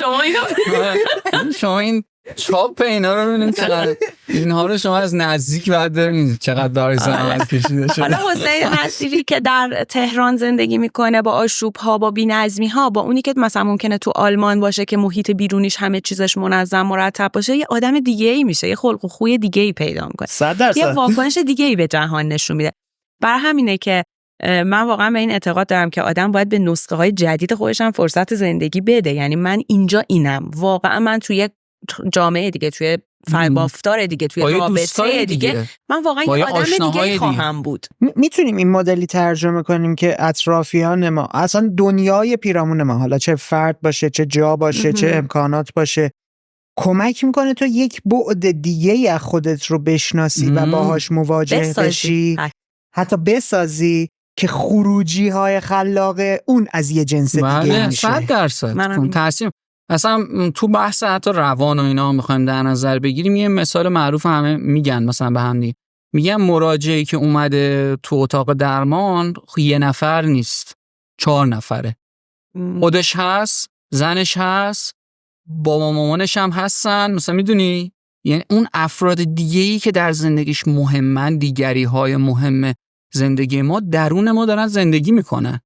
شما این چاپ اینا رو ببینید چقدر اینها رو شما از نزدیک بعد ببینید چقدر داره زحمت کشیده شده. حالا حسین نصیری که در تهران زندگی میکنه با آشوب‌ها، با بی‌نظمی‌ها، با اونی که مثلا ممکنه تو آلمان باشه که محیط بیرونیش همه چیزش منظم مرتب باشه، یه آدم دیگه‌ای میشه، یه خلق و خوی دیگه‌ای پیدا میکنه، 100%. یه واکنش دیگه‌ای به جهان نشون میده. برای همینه که من واقعا به این اعتقاد دارم که آدم باید به نسخه های جدید خودش هم فرصت زندگی بده. یعنی من اینجا اینم، واقعا من توی جامعه دیگه، توی بافتار دیگه، توی رابطه دیگه، من واقعا یه آدم دیگه خواهم بود. میتونیم این مدلی ترجمه کنیم که اطرافیان ما، اصلا دنیای پیرامون ما، حالا چه فرد باشه، چه جا باشه، چه امکانات باشه، کمک میکنه تو یک بعد دیگه از خودت رو بشناسی و باهاش مواجه بشی، حتی بسازی که خروجی های خلاق اون از یه جنس دیگه میشه. 100% تاثیر. اصلا تو بحث حتی روان و اینا میخوایم در نظر بگیریم، یه مثال معروف همه میگن، مثلا به هم میگن مراجعی که اومده تو اتاق درمان یه نفر نیست، 4 نفره. خودش هست، زنش هست، بابا مامانش هم هستن، مثلا میدونی، یعنی اون افراد دیگه‌ای که در زندگیش مهمن، دیگری های مهم زندگی ما درون ما دارن زندگی میکنن.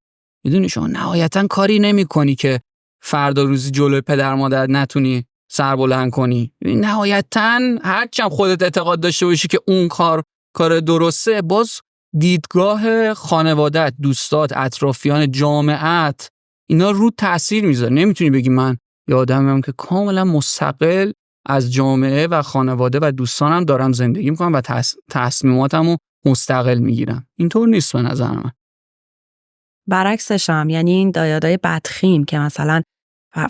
میدونی شما نهایتا کاری نمیکنی که فردا روزی جلوی پدر مادر نتونی سر بلند کنی. نهایتا هرچند خودت اعتقاد داشته باشی که اون کار درسته، باز دیدگاه خانوادت، دوستات، اطرافیان، جامعت، اینا رو تأثیر میذاره. نمیتونی بگی من یه آدمم که کاملا مستقل از جامعه و خانواده و دوستانم دارم زندگی میکنم و تصمیماتمو مستقل میگیرم. اینطور نیست به نظر من. برعکسش هم، یعنی این دایادای بدخیم که مثلا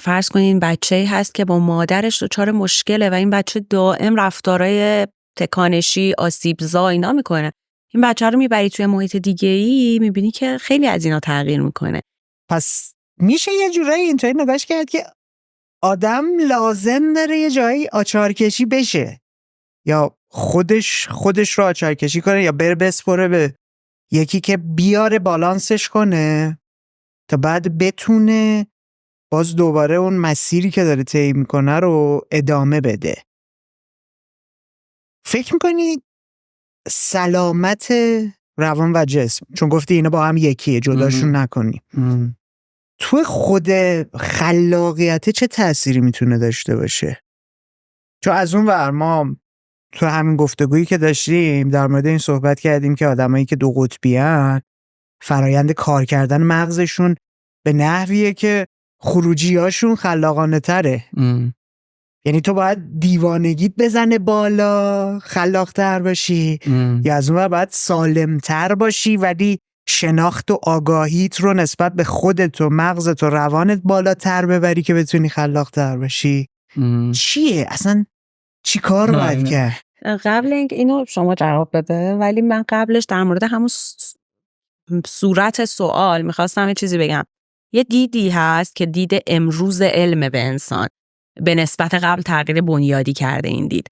فرض کنین بچه‌ای هست که با مادرش دچار مشکله و این بچه دائم رفتارهای تکانشی، آسیبزا اینا میکنه. این بچه رو میبری توی محیط دیگه‌ای، میبینی که خیلی از اینا تغییر میکنه. پس میشه یه جورایی اینطوری نگاش کرد که آدم لازم داره یه جایی آچارکشی بشه، یا خودش رو آچارکشی کنه، یا بره بسپره به یکی که بیاره بالانسش کنه تا بعد بتونه باز دوباره اون مسیری که داره طی میکنه رو ادامه بده. فکر میکنی سلامت روان و جسم، چون گفتی اینا با هم یکیه، جداشون نکنی، تو خود خلاقیت چه تأثیری میتونه داشته باشه؟ چون از اون ور ما تو همین گفتگویی که داشتیم در مورد این صحبت کردیم که آدمایی که دو قطبی هن فرایند کار کردن مغزشون به نحویه که خروجیاشون خلاقانه تره. یعنی تو باید دیوانگیت بزنه بالا خلاقتر باشی، یا از اون ور باید سالمتر باشی ولی شناخت و آگاهیت رو نسبت به خودت و مغزت و روانت بالاتر ببری که بتونی خلاقتر باشی. چیه اصلا؟ چی کار باید کرد؟ قبل اینکه اینو شما جواب بده، ولی من قبلش در مورد همون صورت سوال میخواستم یه چیزی بگم. یه دیدی هست که دید امروز علم به انسان به نسبت قبل تغییر بنیادی کرده. این دید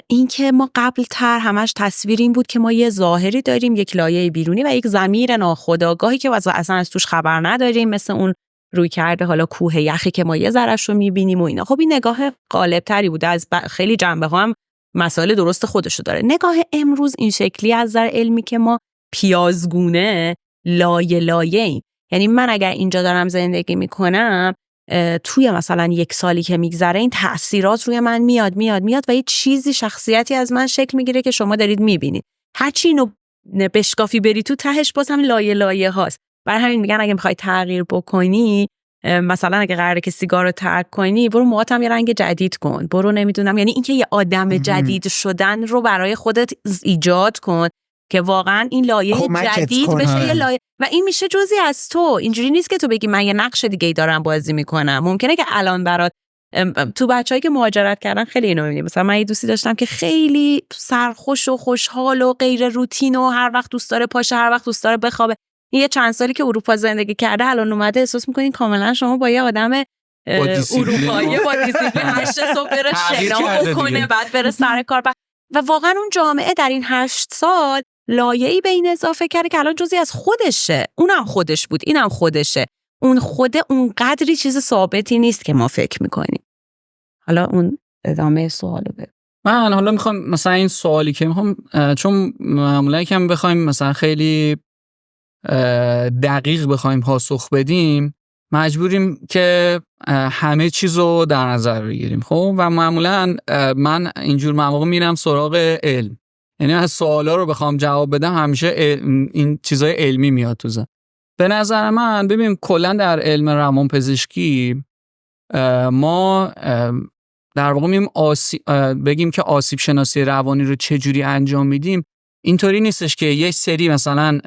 این که ما قبل تر همش تصویر این بود که ما یه ظاهری داریم، یک لایه بیرونی و یک ضمیر ناخودآگاهی که اصلا از توش خبر نداریم، مثل اون روی کرده حالا کوه یخی که ما یه ذره‌اش رو می‌بینیم و اینا. خب این نگاه غالب‌تری بوده، از خیلی جنبه‌ها هم مسائل درست خودشو داره. نگاه امروز این شکلی از نظر علمی که ما پیازگونه لایه لایه‌ایم. یعنی من اگر اینجا دارم زندگی میکنم، توی مثلا 1 سالی که میگذره این تأثیرات روی من میاد و یه چیزی، شخصیتی از من شکل میگیره که شما دارید میبینید. هرچی اینو بشکافی بری تو تهش باز هم لایه لایه هاست. برای همین میگن اگه میخوای تغییر بکنی، مثلا اگه قراره که سیگار رو ترک کنی، برو موهات هم یه رنگ جدید کن، برو نمیدونم، یعنی اینکه یه آدم جدید شدن رو برای خودت ایجاد کن که واقعا این لایه جدید بشه یه لایه، و این میشه جزئی از تو. اینجوری نیست که تو بگی من یه نقش دیگه ای دارم بازی میکنم. ممکنه که الان برات تو بچه‌ای که مهاجرت کردن خیلی اینو می‌بینی. مثلا من یه دوستی داشتم که خیلی سرخوش و خوشحال و غیر روتین و هر وقت دوست داره پاشه، هر وقت دوست داره بخوابه. این یه چند سالی که اروپا زندگی کرده، الان اومده احساس می‌کنین کاملا شما با یه آدم اروپایی با دیسیپلین 8 صبح بره شنا کنه، بعد بره سر کار. و واقعا اون جامعه در این 8 سال لایه‌ای به این اضافه کرده که الان جزئی از خودشه. اونم خودش بود، اینم خودشه. اون خود اون قدری چیز ثابتی نیست که ما فکر میکنیم. حالا اون ادامه سوالو بگو. من حالا میخوام مثلا این سوالی که میخوام، چون معمولا که بخوایم مثلا خیلی دقیق بخوایم پاسخ بدیم، مجبوریم که همه چیزو در نظر بگیریم. خب و معمولا من اینجور مواقع میرم سراغ علم. یعنی از سوالا رو بخوام جواب بدم همیشه این چیزای علمی میاد تو ذهنم. به نظر من ببین کلا در علم روانپزشکی ما در واقع میگیم بگیم که آسیب شناسی روانی رو چجوری انجام میدیم. اینطوری نیستش که یه سری مثلا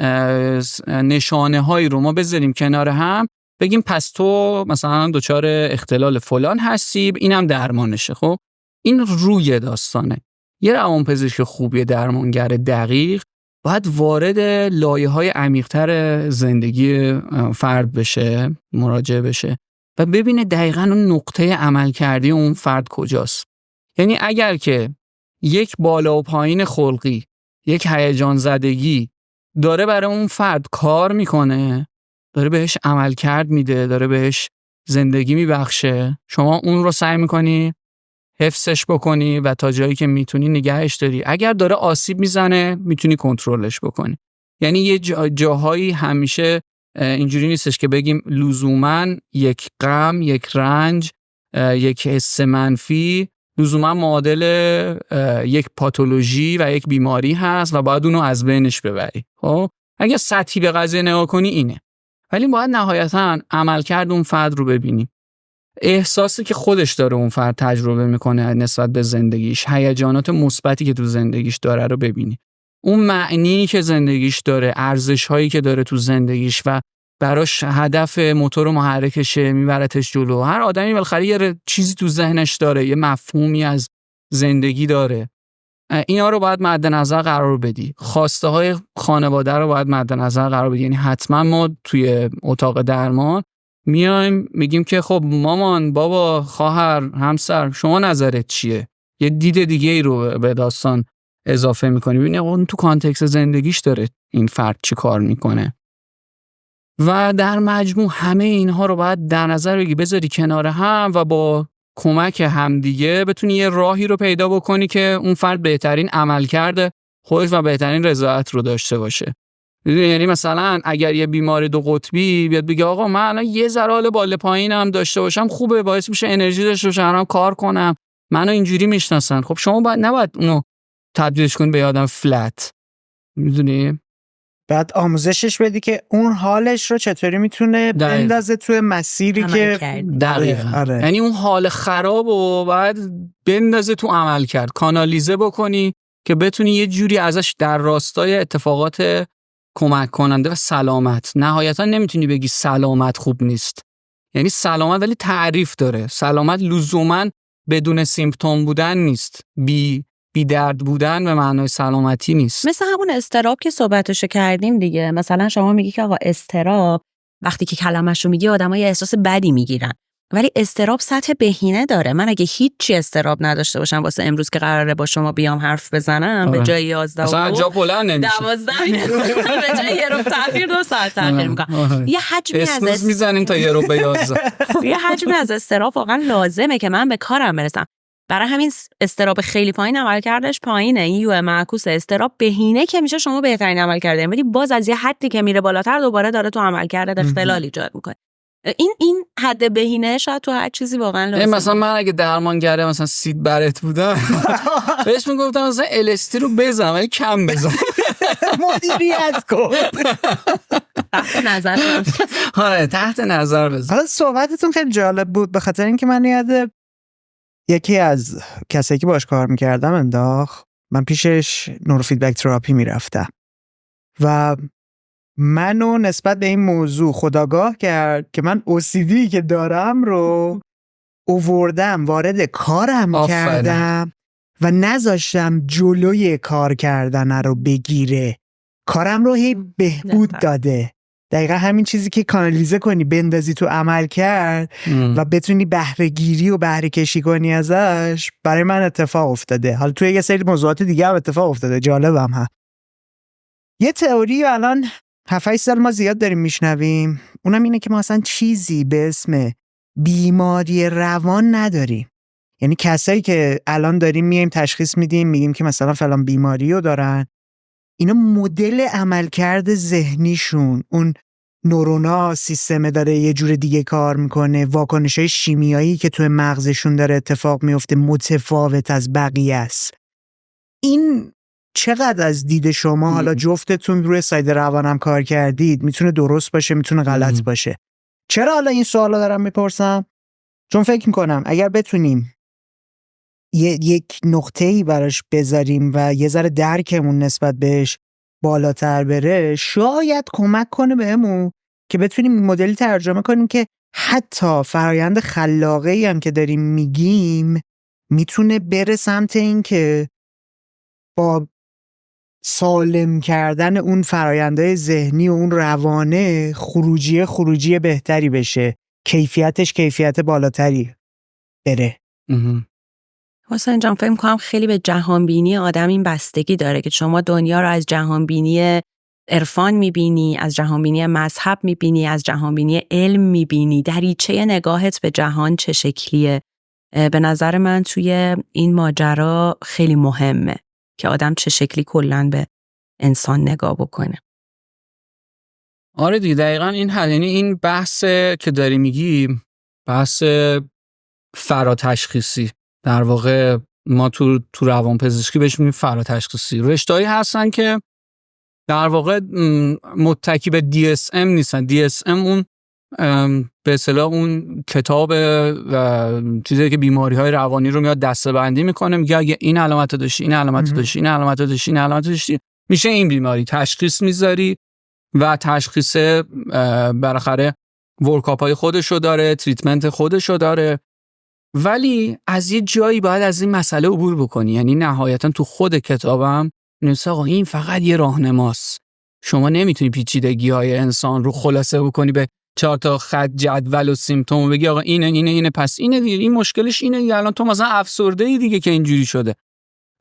نشانه هایی رو ما بذاریم کنار هم بگیم پس تو مثلا دچار اختلال فلان هستی، اینم درمانشه. خب این روی داستانه. یه روانپزشک خوبی، درمانگر دقیق باید وارد لایه‌های عمیق‌تر زندگی فرد بشه، مراجعه بشه و ببینه دقیقاً اون نقطه عملکردی اون فرد کجاست. یعنی اگر که یک بالا و پایین خلقی، یک هیجان زدگی داره برای اون فرد کار میکنه، داره بهش عملکرد میده، داره بهش زندگی میبخشه، شما اون رو سعی میکنی حفظش بکنی و تا جایی که میتونی نگهش داری. اگر داره آسیب میزنه میتونی کنترلش بکنی. یعنی یه جاهایی همیشه اینجوری نیستش که بگیم لزوماً یک غم، یک رنج، یک حس منفی لزوما معادل یک پاتولوژی و یک بیماری هست و باید اونو از بینش ببری. خب اگه سطحی به قضیه نگاه کنی اینه، ولی باید نهایتاً عملکرد اون فرد رو ببینی، احساسی که خودش داره اون فرد تجربه میکنه نسبت به زندگیش، هیجانات مثبتی که تو زندگیش داره رو ببینی، اون معنی که زندگیش داره، ارزش‌هایی که داره تو زندگیش و براش هدف موتور محرکشه میبرتش جلو. هر آدمی بالاخره یه چیزی تو ذهنش داره، یه مفهومی از زندگی داره. اینا رو باید مد نظر قرار بدی. خواسته های خانواده رو باید مد نظر قرار بدی. یعنی حتما ما توی اتاق درمان میایم میگیم که خب مامان، بابا، خواهر، همسر، شما نظرت چیه؟ یه دید دیگه ای رو به داستان اضافه میکنی. ببینی اون تو کانتکست زندگیش داره این فرد چی کار میکنه. و در مجموع همه اینها رو باید در نظر بگی، بذاری کنار هم و با کمک همدیگه بتونی یه راهی رو پیدا بکنی که اون فرد بهترین عملکرد خودش و بهترین رضایت رو داشته باشه. یعنی مثلا اگر یه بیماری دو قطبی بیاد بگه آقا من الان یه ذره حال بالا پایینم داشته باشم خوبه، باعث میشه انرژی داشته باشم، هم کار کنم، منو اینجوری میشناسن. خب شما نباید اونو تبدیلش کنی به آدم فلت، میدونی؟ بعد آموزشش بدی که اون حالش رو چطوری میتونه بندازه توی مسیری که دقیقاً. آره. یعنی اون حال خراب رو باید بندازه تو عمل کرد، کانالیزه بکنی که بتونی یه جوری ازش در راستای اتفاقات کمک کننده و سلامت. نهایتا نمیتونی بگی سلامت خوب نیست، یعنی سلامت ولی تعریف داره. سلامت لزوما بدون سیمپتوم بودن نیست، بی درد بودن به معنای سلامتی نیست. مثل همون اضطراب که صحبتشو کردیم دیگه. مثلا شما میگی که آقا اضطراب، وقتی که کلمش رو میگی آدم‌ها یه احساس بدی میگیرن، ولی اضطراب سطح بهینه داره. من اگه هیچی اضطراب نداشته باشم واسه امروز که قراره با شما بیام حرف بزنم، به جای 11 مثلا جا بلند نمیشه، 12 به جای یه رو تاخیر 2 ساعت تاخیر میکنم. یه حجمی از میزنیم تا یه رو به 11. یه حجمی از اضطراب واقعا لازمه که من به کارم برسم. برای همین اضطراب خیلی پایین عملکردش پایینه. این یو معکوس اضطراب بهینه که میشه شما بهترین عملکرد، ولی باز از یه حدی که میره بالاتر دوباره داره تو عملکردت اختلال ایجاد میکنه. این حد بهینه شاید تو هر چیزی واقعا لازمه. مثلا من اگه درمانگره مثلا سید برت بودم بهش میگفتم مثلا الستی رو بزن ولی کم بزن، مدیریت کن. تحت نظر آره تحت نظر بزن. حالا صحبتتون خیلی جالب بود، به خاطر اینکه من یاد یکی از کسایی که باش کار میکردم انداخت. من پیشش نوروفیدبک تراپی میرفتم و منو نسبت به این موضوع خودآگاه کرد که من OCD که دارم رو اووردم وارد کارم کردم و نذاشتم جلوی کار کردن رو بگیره، کارم رو هی بهبود داده. دقیقا همین چیزی که کانالیزه کنی، بندازی تو عمل کرد و بتونی بهره گیری و بهره کشی کنی ازش، برای من اتفاق افتاده. حالا توی یه سری موضوعات دیگه هم اتفاق افتاده، جالبم ها. یه تئوری الان 7-8 سال ما زیاد داریم میشنویم، اونم اینه که ما اصلا چیزی به اسم بیماری روان نداریم. یعنی کسایی که الان داریم میایم تشخیص میدیم، میگیم که مثلا فلان بیماری رو دارن، اینا مدل عملکرد ذهنیشون، اون نورونا سیستم داره یه جور دیگه کار میکنه، واکنش‌های شیمیایی که توی مغزشون داره اتفاق میفته متفاوت از بقیه است. این چقدر از دید شما، حالا جفتتون روی ساید روانم کار کردید، میتونه درست باشه میتونه غلط باشه. چرا حالا این سوالا دارم میپرسم؟ چون فکر میکنم اگر بتونیم یک نقطه‌ای براش بذاریم و یه ذره درکمون نسبت بهش بالاتر بره، شاید کمک کنه بهمون که بتونیم مدلی ترجمه کنیم که حتی فرایند خلاقه‌ای هم که داریم میگیم میتونه بره سمت این که با سالم کردن اون فرایندهای ذهنی و اون روانه خروجی بهتری بشه، کیفیتش کیفیت بالاتری بره. حسین جان، فکر می‌کنم خیلی به جهانبینی آدم این بستگی داره که شما دنیا رو از جهانبینی عرفان می‌بینی، از جهانبینی مذهب می‌بینی، از جهانبینی علم می‌بینی. دریچه نگاهت به جهان چه شکلیه؟ به نظر من توی این ماجرا خیلی مهمه که آدم چه شکلی کلاً به انسان نگاه بکنه. آره دیگه دقیقاً این حل. یعنی این بحث که داری میگی بحث فراتشخیصی در واقع ما تو روانپزشکی بهش میگیم فراتشخیصی. رشته‌ای هستن که در واقع متکی به DSM نیستن. DSM اون به اصطلاح اون کتاب چیزی که بیماری‌های روانی رو میاد دسته‌بندی میکنه، میگه اگه این علامت داشتی، این علامت داشتی، این علامت داشتی، این علامت داشتی، میشه این بیماری. تشخیص میذاری و تشخیص بالاخره ورکاپ‌های خودشو داره، تریتمنت خودشو داره. ولی از یه جایی باید از این مسئله عبور بکنی. یعنی نهایتا تو خود کتابم نوشته آقا این فقط یه راهنماست. شما نمیتونی پیچیدگی‌های انسان رو خلاصه بکنی به 4 تا خط جدول و سیمپتوم و بگی آقا اینه پس اینه دیگه، این مشکلش اینه دیگه، الان تو مثلا افسرده‌ای دیگه که اینجوری شده.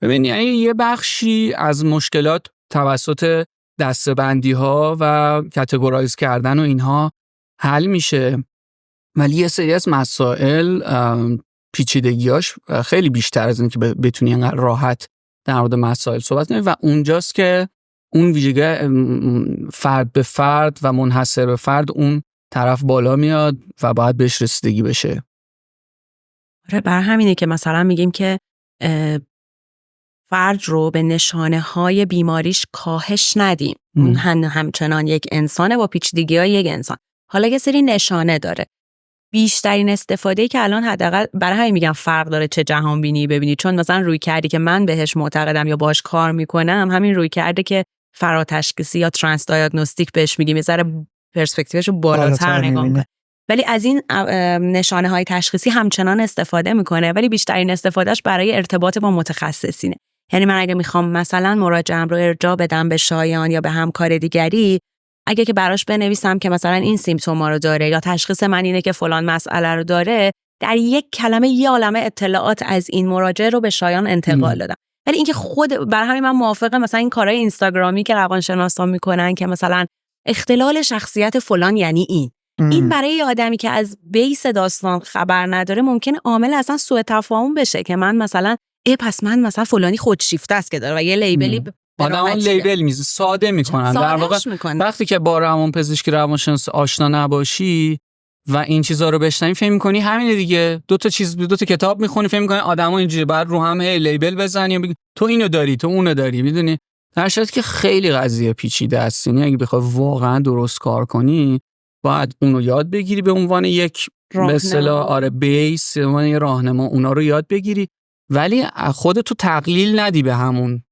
ببین یعنی یه بخشی از مشکلات توسط دسته‌بندی‌ها و کاتگورایز کردن و اینها حل میشه، ولی یه سری از مسائل پیچیدگیاش خیلی بیشتر از این که بتونی انقدر راحت در مورد مسائل صحبت کنی و اونجاست که اون ویژگی فرد به فرد و منحصر به فرد اون طرف بالا میاد و باید بهش رسیدگی بشه. آره، برای همینه که مثلا میگیم که فرد رو به نشانه های بیماریش کاهش ندیم. اون همچنان یک انسانه با پیچیدگی‌های یک انسان. حالا یه سری نشانه داره. بیشترین استفاده که الان حداقل برای همین میگم فرق داره چه جهان بینی ببینی، چون مثلا روی کردی که من بهش معتقدم یا باش کار میکنم همین روی کرده که فراتشخیصی یا ترانس دیاگنوستیک بهش میگیم، یه ذره پرسپکتیوشو بالاتر نگاه میکنه. ولی از این نشانه های تشخیصی همچنان استفاده میکنه، ولی بیشترین استفادهش برای ارتباط با متخصصینه. یعنی من اگه میخوام مثلا مراجعه‌ام رو ارجاع بدم به شایان یا به همکار دیگری، اگه که براش بنویسم که مثلا این سیمپتوما رو داره یا تشخیص من اینه که فلان مسئله رو داره، در یک کلمه یه عالمه اطلاعات از این مراجع رو به شایان انتقال دادم. ولی اینکه خود برای همین من موافقه مثلا این کارهای اینستاگرامی که روانشناسا میکنن که مثلا اختلال شخصیت فلان یعنی این برای آدمی که از بیس داستان خبر نداره ممکنه عامل اصلا سوء تفاهم بشه که من مثلا پس من مثلا فلانی خودشیفته است که داره و یه لیبلی آدمان لیبل میزه ساده میکنن. در واقع وقتی که با روانپزشکی روانشناس آشنا نباشی و این چیزا رو بشنوی فهم می‌کنی همینه دیگه، دو تا کتاب می‌خونی فهم می‌کنی آدما اینجوری، بعد رو هم لیبل بزنی بگی تو اینو داری تو اونو داری، میدونی در صورتی که خیلی قضیه پیچیده است. یعنی اگه بخوای واقعا درست کار کنی باید اونو یاد بگیری به عنوان یک به اصطلاح بیس، به عنوان راهنما اونا رو یاد بگیری، ولی خودتو تقلیل ندی به همون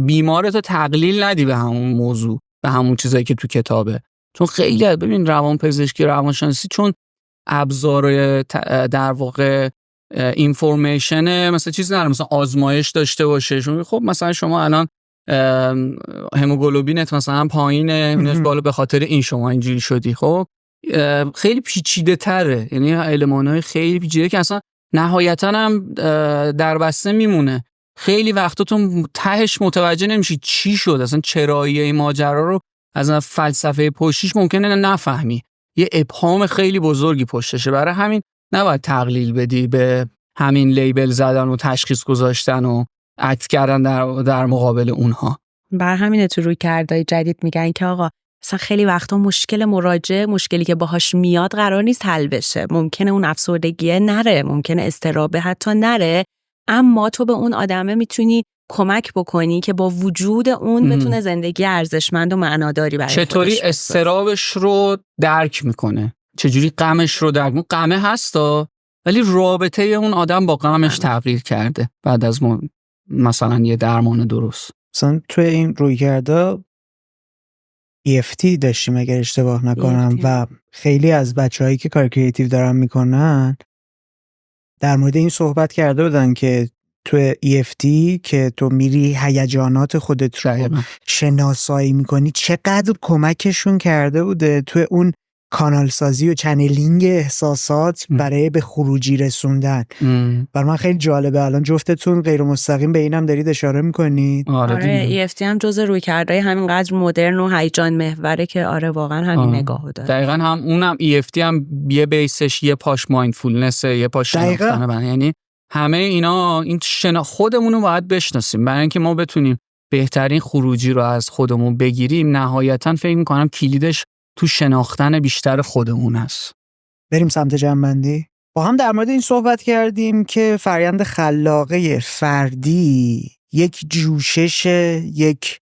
بیمارتو تقلیل ندی به همون موضوع، به همون چیزایی که تو کتابه. چون خیلی ببین روانپزشکی روانشناسی چون ابزار در واقع اینفورمیشن مثلا چیزی نداره، مثلا آزمایش داشته باشه. خب مثلا شما الان هموگلوبینت مثلا پایینه بالا به خاطر این شما اینجوری شدی. خب خیلی پیچیده تره، یعنی المان‌های خیلی پیچیده که اصلا نهایتاً هم در بسته میمونه. خیلی وقتا تو تهش متوجه نمیشی چی شد، اصلا چرایی این ماجرا رو از فلسفه پشتیش ممکنه نفهمی، یه ابهام خیلی بزرگی پشتشه. برای همین نباید تقلیل بدی به همین لیبل زدن و تشخیص گذاشتن و عکس کردن در مقابل اونها. برای همین تو روی کردای جدید میگن که آقا مثلا خیلی وقتا مشکل مراجع، مشکلی که باهاش میاد قرار نیست حل بشه. ممکنه اون افسردگیه نره، ممکنه اضطراب حتی نره، اما تو به اون آدمه میتونی کمک بکنی که با وجود اون بتونه زندگی ارزشمند و معناداری برای خودش چطوری اضطرابش رو درک میکنه، چجوری غمش رو درک میکنه. غمه هستا ولی رابطه اون آدم با غمش تغییر کرده بعد از مثلا یه درمان درست. مثلا توی این رویکردا EFT داشتیم اگر اشتباه نکنم و خیلی از بچه‌هایی که کار کریتیو دارن میکنن در مورد این صحبت کرده بودن که تو EFT که تو میری هیجانات خودت رو شناسایی میکنی چقدر کمکشون کرده بوده تو اون کانال سازی و چنلینگ احساسات برای به خروجی رسوندن. برای من خیلی جالبه. الان جفتتون غیر مستقیم به اینم دارید اشاره میکنید. آره EFT هم جز رویکردهای همینقدر مدرن و هیجان محوره که آره واقعا همین نگاهو داره. دقیقاً هم اونم EFT هم یه بیسش یه پاش مایندفولنس، یه پاش شناختن. یعنی همه اینا این خودمون رو باید بشناسیم برای اینکه ما بتونیم بهترین خروجی رو از خودمون بگیریم. نهایتاً فکر می‌کنم کلیدش تو شناختن بیشتر خودمون است. بریم سمت جنبندی. با هم در مورد این صحبت کردیم که فرآیند خلاقه فردی یک جوشش، یک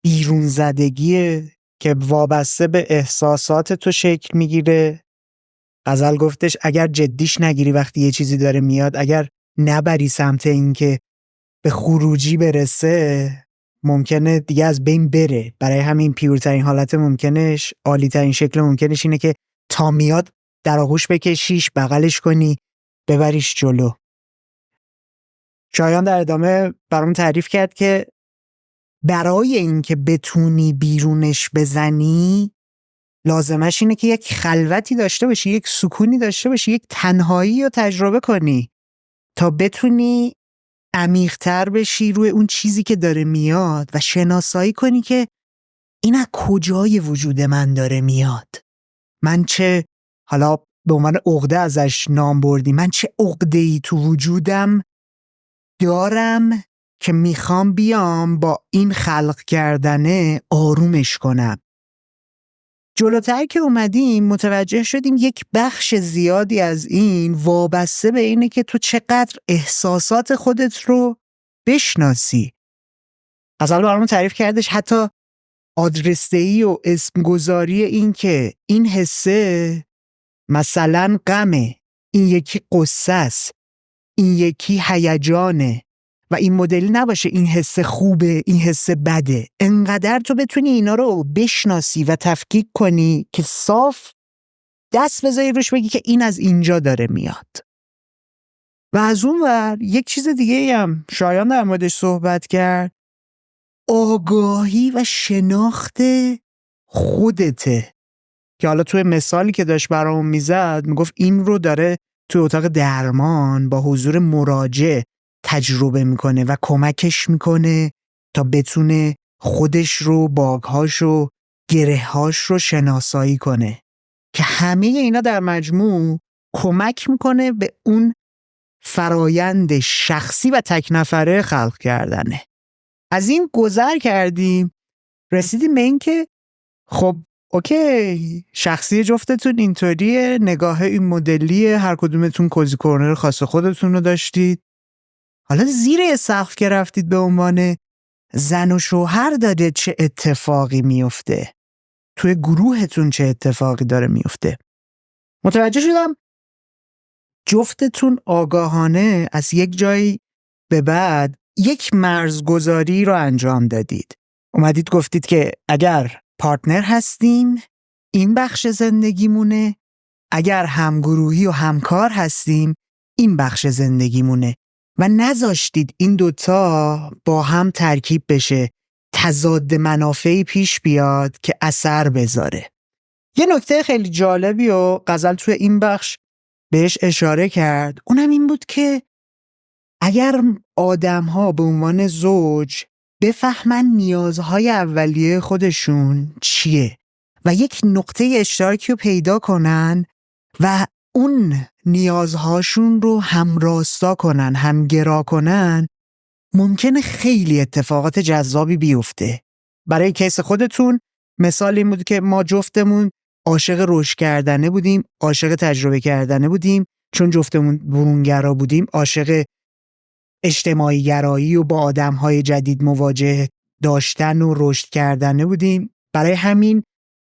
بیرون زدگیه که وابسته به احساسات تو شکل میگیره. غزل گفتش اگر جدیش نگیری وقتی یه چیزی داره میاد، اگر نبری سمت این که به خروجی برسه، ممکنه دیگه از بین بره. برای همین پیورترین حالت ممکنش، عالی ترین شکل ممکنش اینه که تا میاد در آغوش بکشیش، بغلش کنی، ببریش جلو. شایان در ادامه برام تعریف کرد که برای این که بتونی بیرونش بزنی لازمش اینه که یک خلوتی داشته باشی، یک سکونی داشته باشی، یک تنهایی رو تجربه کنی تا بتونی عمیق‌تر بشی روی اون چیزی که داره میاد و شناسایی کنی که این از کجای وجود من داره میاد. من چه، حالا به عنوان عقده ازش نام بردی، من چه عقده‌ای تو وجودم دارم که میخوام بیام با این خلق کردنه آرومش کنم. جلوتر که اومدیم متوجه شدیم یک بخش زیادی از این وابسته به اینه که تو چقدر احساسات خودت رو بشناسی. غزل برامون تعریف کردش حتی آدرس‌دهی و اسمگذاری این که این حسه مثلا غمه، این یکی قصه است، این یکی هیجانه و این مدلی نباشه این حس خوبه این حس بده. انقدر تو بتونی اینا رو بشناسی و تفکیک کنی که صاف دست بذاری روش بگی که این از اینجا داره میاد. و از اون ور یک چیز دیگه هم شایان در موردش صحبت کرد، آگاهی و شناخت خودته، که حالا توی مثالی که داشت برامون میزد میگفت این رو داره توی اتاق درمان با حضور مراجع تجربه میکنه و کمکش میکنه تا بتونه خودش رو، باگهاش رو، گره‌هاش رو شناسایی کنه که همه اینا در مجموع کمک میکنه به اون فرایند شخصی و تک نفره خلق کردنه. از این گذر کردیم رسیدیم به این که خب اوکی، شخصی جفتتون اینطوریه، نگاه این مدلیه، هر کدومتون کوزی کورنر خاص خودتون رو داشتید، حالا زیر سقف که رفتید به عنوان زن و شوهر داده چه اتفاقی میفته؟ توی گروهتون چه اتفاقی داره میفته؟ متوجه شدم جفتتون آگاهانه از یک جایی به بعد یک مرزگذاری رو انجام دادید. اومدید گفتید که اگر پارتنر هستیم این بخش زندگیمونه، اگر همگروهی و همکار هستیم این بخش زندگیمونه و نذاشتید این دوتا با هم ترکیب بشه، تضاد منافعی پیش بیاد که اثر بذاره. یه نکته خیلی جالبی و غزل توی این بخش بهش اشاره کرد، اونم این بود که اگر آدم‌ها به عنوان زوج بفهمن نیازهای اولیه خودشون چیه و یک نقطه اشتراکی رو پیدا کنن و اون نیازهاشون رو همراستا کنن، همگرا کنن، ممکنه خیلی اتفاقات جذابی بیفته. برای کیس خودتون مثال این بود که ما جفتمون عاشق رشد کردنه بودیم، عاشق تجربه کردنه بودیم، چون جفتمون برونگرا بودیم عاشق اجتماعی گرایی و با آدم‌های جدید مواجه داشتن و رشد کردنه بودیم. برای همین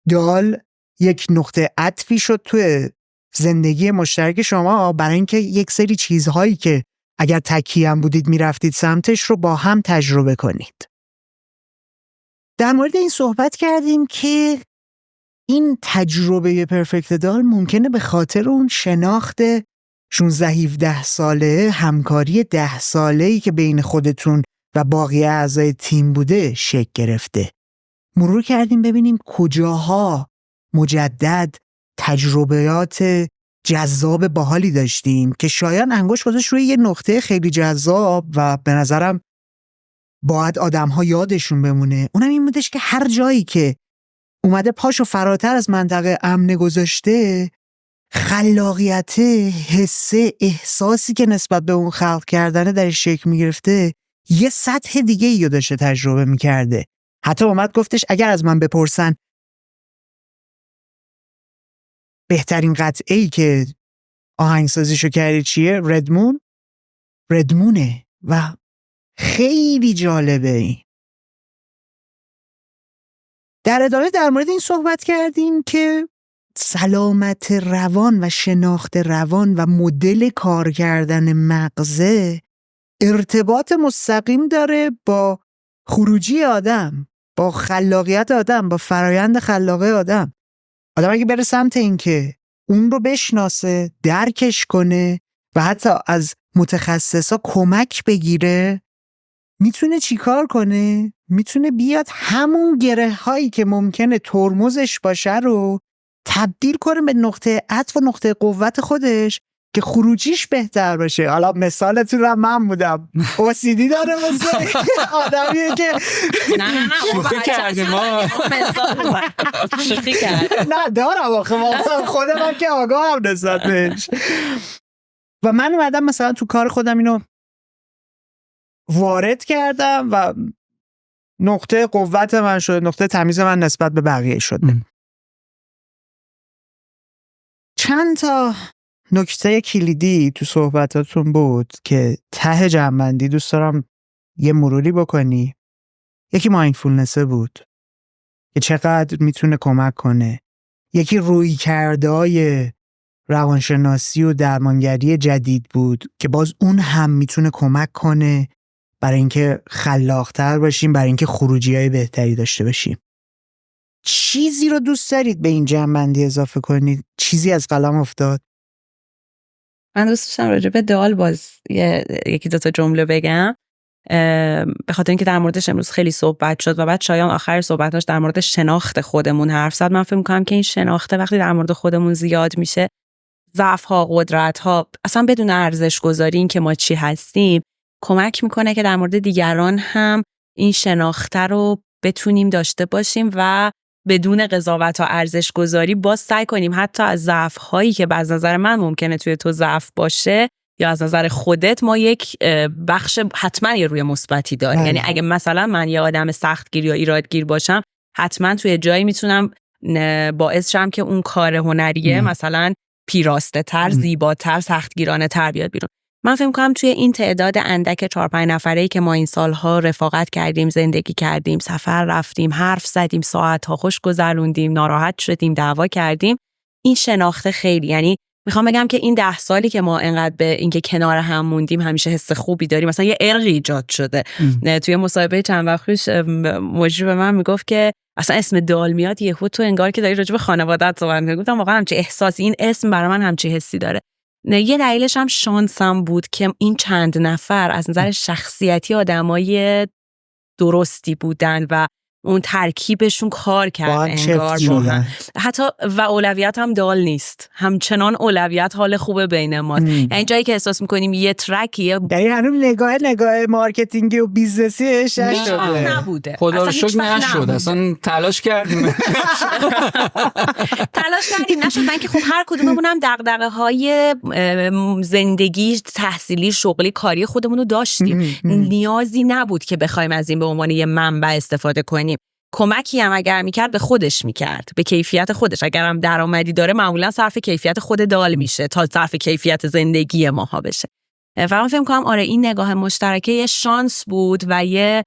دال یک نقطه عطفی شد توی زندگی مشترک شما، برای اینکه یک سری چیزهایی که اگر تکی هم بودید میرفتید سمتش رو با هم تجربه کنید. در مورد این صحبت کردیم که این تجربه پرفکت دال ممکنه به خاطر اون شناخت 16-17 ساله، همکاری 10 ساله‌ای که بین خودتون و باقی اعضای تیم بوده شکل گرفته. مرور کردیم ببینیم کجاها مجدد تجربیات جذاب باحالی داشتیم که شایان انگشت گذاشت روی یه نقطه خیلی جذاب و به نظرم باید آدم‌ها یادشون بمونه. اونم این بودش که هر جایی که اومده پاشو فراتر از منطقه امن گذاشته، خلاقیت، حسه، احساسی که نسبت به اون خلق کردنه درش شکل میگرفته یه سطح دیگه ایو داشته تجربه میکرده. حتی اومد گفتش اگر از من بپرسن بهترین قطعه‌ای که آهنگسازیشو کردی چیه؟ ردمونه و خیلی جالبه این. در ادامه در مورد این صحبت کردیم که سلامت روان و شناخت روان و مدل کار کردن مغزه ارتباط مستقیم داره با خروجی آدم، با خلاقیت آدم، با فرایند خلاقه آدم. آدم اگه بره سمت این که اون رو بشناسه، درکش کنه و حتی از متخصصا کمک بگیره، میتونه چیکار کنه؟ میتونه بیاد همون گره هایی که ممکنه ترمزش باشه رو تبدیل کنه به نقطه عطف و نقطه قوت خودش که خروجیش بهتر باشه. حالا مثالتون رو من بودم OCD داره مثل آدمیه که نه شوخی کردیم ما. شوخی کرد. نه دارم آخه خود من که آگاه هم نسبت بهش. و من اومدم مثلا تو کار خودم اینو وارد کردم و نقطه قوت من شد، نقطه تمیز من نسبت به بقیه شد. چند تا نکته کلیدی تو صحبتاتون بود که ته جمع‌بندی دوست دارم یه مروری بکنی. یکی مایندفولنس بود که چقدر میتونه کمک کنه. یکی رویکردهای روانشناسی و درمانگری جدید بود که باز اون هم میتونه کمک کنه برای اینکه خلاق‌تر باشیم، برای اینکه خروجی‌های بهتری داشته باشیم. چیزی رو دوست دارید به این جمع‌بندی اضافه کنید؟ چیزی از قلم افتاد؟ من دوست داشتم راجع به دال باز یکی دو تا جمله بگم، به خاطر اینکه در موردش امروز خیلی صحبت شد و بعد شایان آخر صحبتاش در مورد شناخت خودمون حرف زد. من فکر می‌کنم که این شناخت وقتی در مورد خودمون زیاد میشه، ضعف‌ها، قدرت‌ها، اصلا بدون ارزش گذاری این که ما چی هستیم، کمک میکنه که در مورد دیگران هم این شناخت رو بتونیم داشته باشیم و بدون قضاوت و ارزش گذاری باز سعی کنیم حتی از ضعف‌هایی که از نظر من ممکنه توی تو ضعف باشه یا از نظر خودت، ما یک بخش حتما یه روی مثبتی داره. یعنی اگه مثلا من یه آدم سختگیر یا ایرادگیر باشم، حتما توی جایی میتونم باعث شم که اون کار هنریه مثلا پیراسته تر، زیباتر، سختگیرانه تر بیاد بیرون. من فکر می‌کنم توی این تعداد اندک 4-5 نفره‌ای که ما این سالها رفاقت کردیم، زندگی کردیم، سفر رفتیم، حرف زدیم، ساعت‌ها خوش گذروندیم، ناراحت شدیم، دعوا کردیم، این شناخت خیلی، یعنی میخوام بگم که این 10 سالی که ما انقدر به اینکه کنار هم موندیم همیشه حس خوبی داریم. مثلا یه ارقی ایجاد شده. توی مصاحبه چند وقت پیش مجری به من میگفت که اصلا اسم دال میاد یهو تو انگار که داری راجع به خانواده‌ات صحبت می‌کنی. گفتم واقعا همچین احساسی، این اسم برای من همچین حسی داره. یه دلیلش هم شانسم بود که این چند نفر از نظر شخصیتی آدمای درستی بودن و اون ترکیبشون کار کرد انگار با حتی و اولویت هم دال نیست، همچنان اولویت حال خوبه بین ماست. یعنی جایی که احساس میکنیم یه ترکیه، یعنی هنوز نگاه مارکتینگی و بیزنسیش نبوده، خدا رو شکر نشد، اصلا تلاش کردیم نشد. من که خب هر کدوممون هم دغدغه‌های زندگی، تحصیلی، شغلی، کاری خودمون رو داشتیم. نیازی نبود که بخوایم از این به عنوان یه منبع استفاده کنیم. کمکی هم اگر میکرد به خودش میکرد، به کیفیت خودش. اگر هم درآمدی داره معمولا صرف کیفیت خود دال میشه تا صرف کیفیت زندگی ماها بشه. فقط فکر کنم آره این نگاه مشترکه یه شانس بود و یه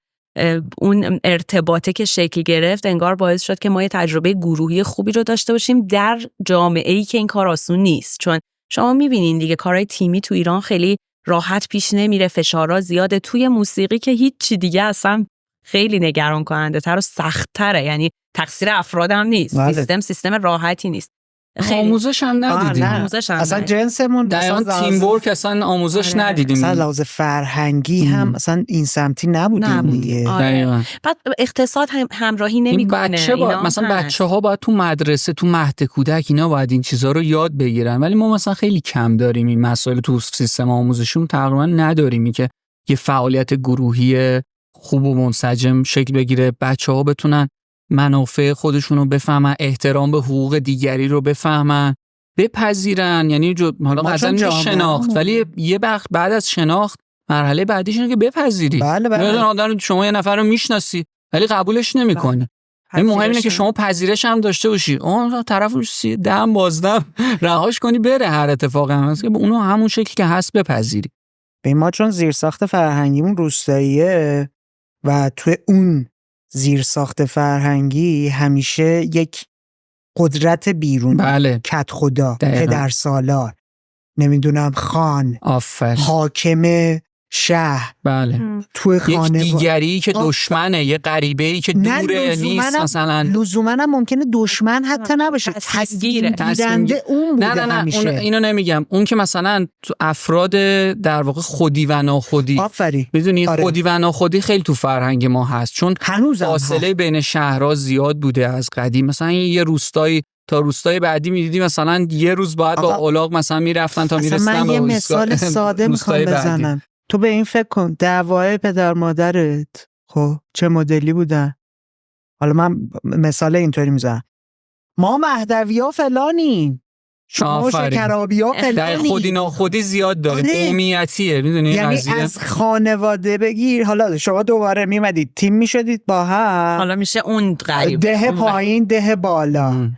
اون ارتباطه که شکل گرفت انگار باعث شد که ما یه تجربه گروهی خوبی رو داشته باشیم در جامعه‌ای که این کار آسون نیست. چون شما میبینین دیگه کارهای تیمی تو ایران خیلی راحت پیش نمیره، فشارها زیاده. توی موسیقی که هیچی دیگه اصلا خیلی نگران کننده تر و سخت تره، یعنی تقصیر افراد هم نیست. سیستم راحتی نیست. آموزش هم ندیدیم. اصلا جنسمون اصلا تیم ورک اصلا آموزش ندیدیم. اصلا لحاظ فرهنگی هم اصلا این سمتی نبودیم دیگه. دقیقاً. بعد اقتصاد هم همراهی نمیکنه. مثلا بچه‌ها باید تو مدرسه، تو مهد کودک اینا باید این چیزا رو یاد بگیرن، ولی ما مثلا خیلی کم داریم این مسائل تو سیستم آموزشیمون، تقریبا نداریم که یه فعالیت گروهی خوب و منسجم شکل بگیره، بچه‌ها بتونن منافع خودشونو بفهمن، احترام به حقوق دیگری رو بفهمن، بپذیرن. یعنی حالا مثلا شناخت، ولی یه بعد از شناخت مرحله بعدیش اینه که بپذیری. بله. آدم شما یه نفر رو میشناسی ولی قبولش نمیکنه. این مهم اینه که شما پذیرش هم داشته باشی. اون طرفش دم بازدم رهاش کنی بره، هر اتفاقی هم هست که اونو همون شکلی که هست بپذیری. به ما چون زیرساخت فرهنگیمون روستاییه و تو اون زیرساخت فرهنگی همیشه یک قدرت بیرون، بله، کت خدا، دقیقا. پدر سالار، نمیدونم خان، آفرین، حاکم شهر، بله، تو یک خانه دیگری که دشمنه، یه غریبه‌ای که دوره نیست، مثلا لزوما هم ممکنه دشمن حتی نباشه، تصمیم گیرنده اون بوده. نه همیشه. اینو نمیگم، اون که مثلا تو افراد در واقع خودی و ناخودی، آفرین، میدونی خودی و ناخودی خیلی تو فرهنگ ما هست، چون فاصله بین شهرها زیاد بوده از قدیم. مثلا یه روستایی تا روستای بعدی میدیدی مثلا یه روز باید با الاغ مثلا میرفتن تا میرسن. من یه مثال ساده میخوام بزنم. تو به این فکر کن، دعوای پدر مادرت خب چه مدلی بودن؟ حالا من مثال اینطوری میزنم، ما مهدوی‌ها فلانیم، شما شکرابی‌ها فلانیم. خودی ناخودی زیاد داره، قومیتیه، میدونی یعنی قضیه. از خانواده بگیر، حالا شما دوباره میمدید تیم میشدید با هم، حالا میشه اون غریب، ده پایین ده بالا،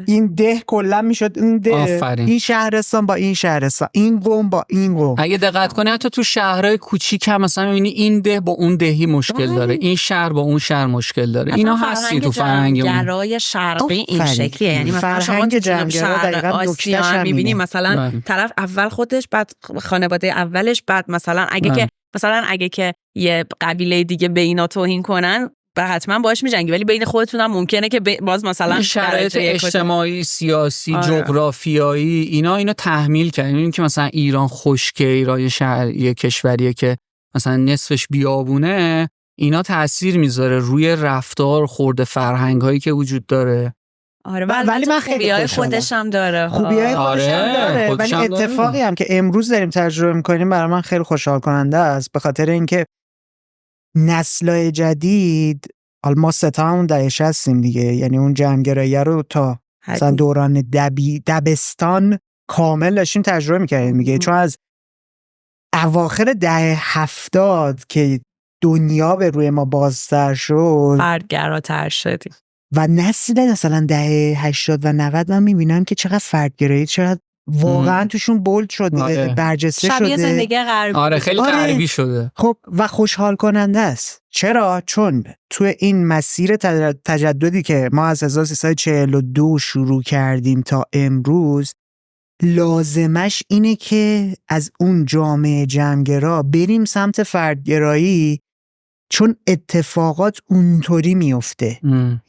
این ده کلا میشد این ده، این شهرستان با این شهرستان، این قوم با این قوم. اگه دقت کنی حتی تو شهرهای کوچیک هم مثلا میبینی این ده با اون دهی مشکل داره، این شهر با اون شهر مشکل داره. اینا هستی تو فرهنگ جمگرای شرقی این شکلیه. یعنی مثلا شما تو شرق آسیا میبینی مثلا طرف اول خودش، بعد خانواده اولش، بعد مثلا اگه که یه قبیله دیگه به اینا توهین کنن حتما باش میجنگی، ولی بین خودتون هم ممکنه که باز مثلا شرایط اجتماعی، سیاسی، جغرافیایی اینا تحمیل کردن. این که مثلا ایران خشکه، ایران یه کشوریه که مثلا نصفش بیابونه، اینا تأثیر میذاره روی رفتار، خورده فرهنگ‌هایی که وجود داره. آره، ولی من خیلی خودش هم داره، خوبیای خودش هم داره، ولی اتفاقی هم که امروز داریم تجربه میکنیم برای من خیلی خوشحال کننده است، به خاطر اینکه نسل‌های جدید، ما همون دهه هستیم دیگه، یعنی اون جمع‌گرایی رو تا مثلا دوران دبستان کامل داشتیم تجربه میکردیم دیگه، چون از اواخر دهه 70 که دنیا به روی ما بازتر شد، فردگراتر شدیم و نسل مثلا دهه 80 و 90 من میبینم که چقدر فردگرایی، چقدر واقعا توشون بولد شده، برجسته شده، شبیه زندگی غربی، خیلی غربی شده. خب و خوشحال کننده است. چرا؟ چون تو این مسیر تجددی که ما از 1342 شروع کردیم تا امروز، لازمش اینه که از اون جامعه جمع‌گرا بریم سمت فردگرایی، چون اتفاقات اونطوری میفته.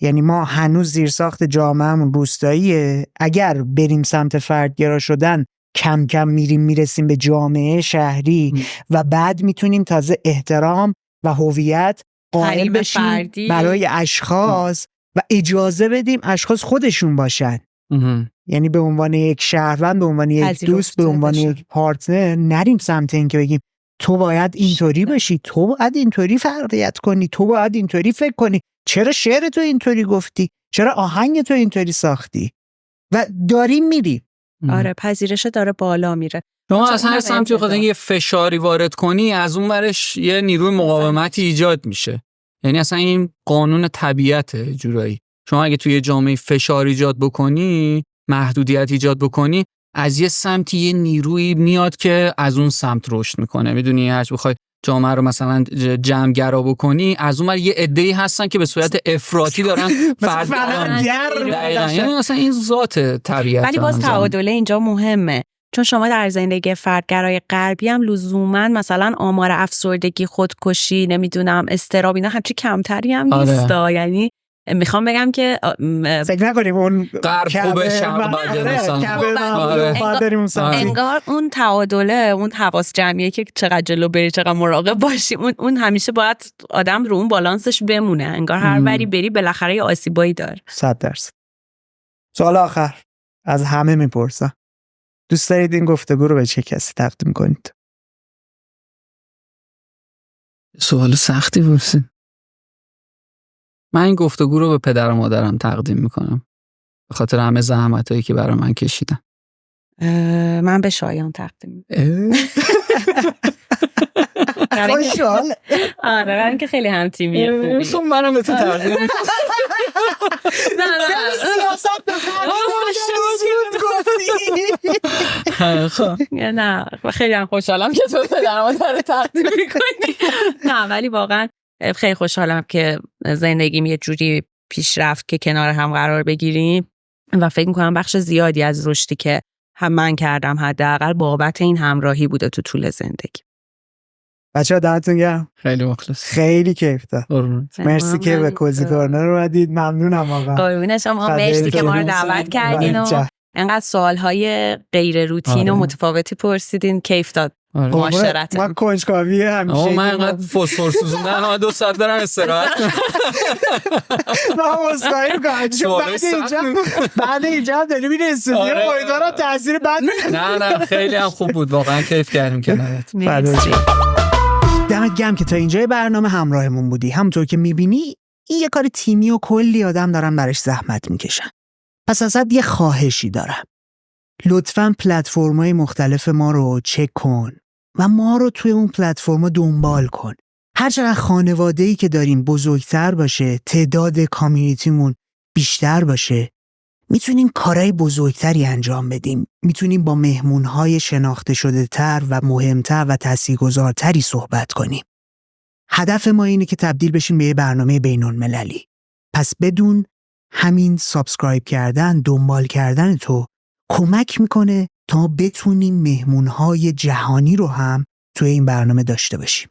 یعنی ما هنوز زیرساخت جامعهمون روستاییه، اگر بریم سمت فردگرا شدن کم کم میرسیم به جامعه شهری و بعد میتونیم تازه احترام و هویت قائل بشیم برای اشخاص و اجازه بدیم اشخاص خودشون باشن. یعنی به عنوان یک شهروند، به عنوان یک دوست، به عنوان یک پارتنر، نریم سمت این که بگیم تو باید اینطوری باشی، تو باید اینطوری فعالیت کنی، تو باید اینطوری فکر کنی، چرا شعر تو اینطوری گفتی، چرا آهنگ تو اینطوری ساختی، و داریم میریم. آره، پذیرش داره بالا میره. شما از هر سمتی خود یه فشاری وارد کنی، از اون ورش یه نیروی مقاومتی ایجاد میشه. یعنی اصلا این قانون طبیعته جورایی. شما اگه توی جامعه فشار ایجاد بکنی، محدودیت ایجاد بکنی، از یه سمتی یه نیرویی میاد که از اون سمت رشد میکنه. میدونی هر بخوای جامعه رو مثلا جمع‌گرا بکنی، از اون ور یه عده‌ای هستن که به صورت افراطی دارن یعنی مثلا این ذات طبیعت. ولی باز تعادل اینجا مهمه، چون شما در زندگی فردگرای غربی هم لزوما مثلا آمار افسردگی، خودکشی، نمیدونم اضطراب، اینا همچی کمتری هم نیستا. یعنی میخوام بگم که فکر نکنیم اون غرب خوبه شرق بده، انگار اون تعادله، اون حواس جمعیه که چقدر جلو بری، چقدر مراقب باشی، اون همیشه باید آدم رو اون بالانسش بمونه. انگار هر وری بری بالاخره یه آسیبایی داره. 100%. سوال آخر از همه میپرسم، دوست دارید این گفتگو رو به چه کسی تقدیم کنید؟ سوال سختی پرسید. من این گفتگو رو به پدر و مادرم تقدیم میکنم، به خاطر همه زحمتایی که برای من کشیدن. من به شایان تقدیم میکنم. خوشحال. آره من که خیلی هم تیمیه. خب منم به تو ترجیح میدم. نه سیاست نه خیلی هم خوشحالم که تو پدر مادر تقدیم میکنی. نه ولی واقعا خیلی خوشحالم که زندگیم یه جوری پیش رفت که کنار هم قرار بگیریم و فکر میکنم بخش زیادی از رشدی که هم من کردم حداقل بابت این همراهی بوده تو طول زندگی. بچه‌ها دمتون گرم. خیلی مخلص. خیلی کیف داد. مرسی که به کوزی کورنر اومدید. ممنونم واقعا. قربون شما. مرسی که ما رو دعوت کردین و انقدر سوال‌های غیر روتین و متفاوتی پرسیدین. کیف داد. معاشرت ما کنجکاوی همیشه. من انقدر فسفر سوزوندن 2 ساعت دارم استراحت. ما مسخره می‌کنیم. بعد اینجا داریم می‌ریم استودیو امیدوارم تاثیر بد نه خیلی هم خوب بود واقعا کیف کردیم کنارت. دمت گرم که تا اینجای برنامه همراهمون بودی. همونطور که می‌بینی این یه کار تیمی و کلی آدم دارن برش زحمت می‌کشن. پس ازت یه خواهشی دارم. لطفاً پلتفرم‌های مختلف ما رو چک کن و ما رو توی اون پلتفرم‌ها دنبال کن. هرچقدر خانواده‌ای که داریم بزرگتر باشه، تعداد کامیونیتیمون بیشتر باشه، میتونیم کارهای بزرگتری انجام بدیم. میتونیم با مهمون‌های شناخته شده تر و مهمتر و تاثیرگذارتری صحبت کنیم. هدف ما اینه که تبدیل بشیم به یه برنامه بین‌المللی. پس بدون همین سابسکرایب کردن، دنبال کردن تو کمک میکنه تا بتونیم مهمونهای جهانی رو هم توی این برنامه داشته باشیم.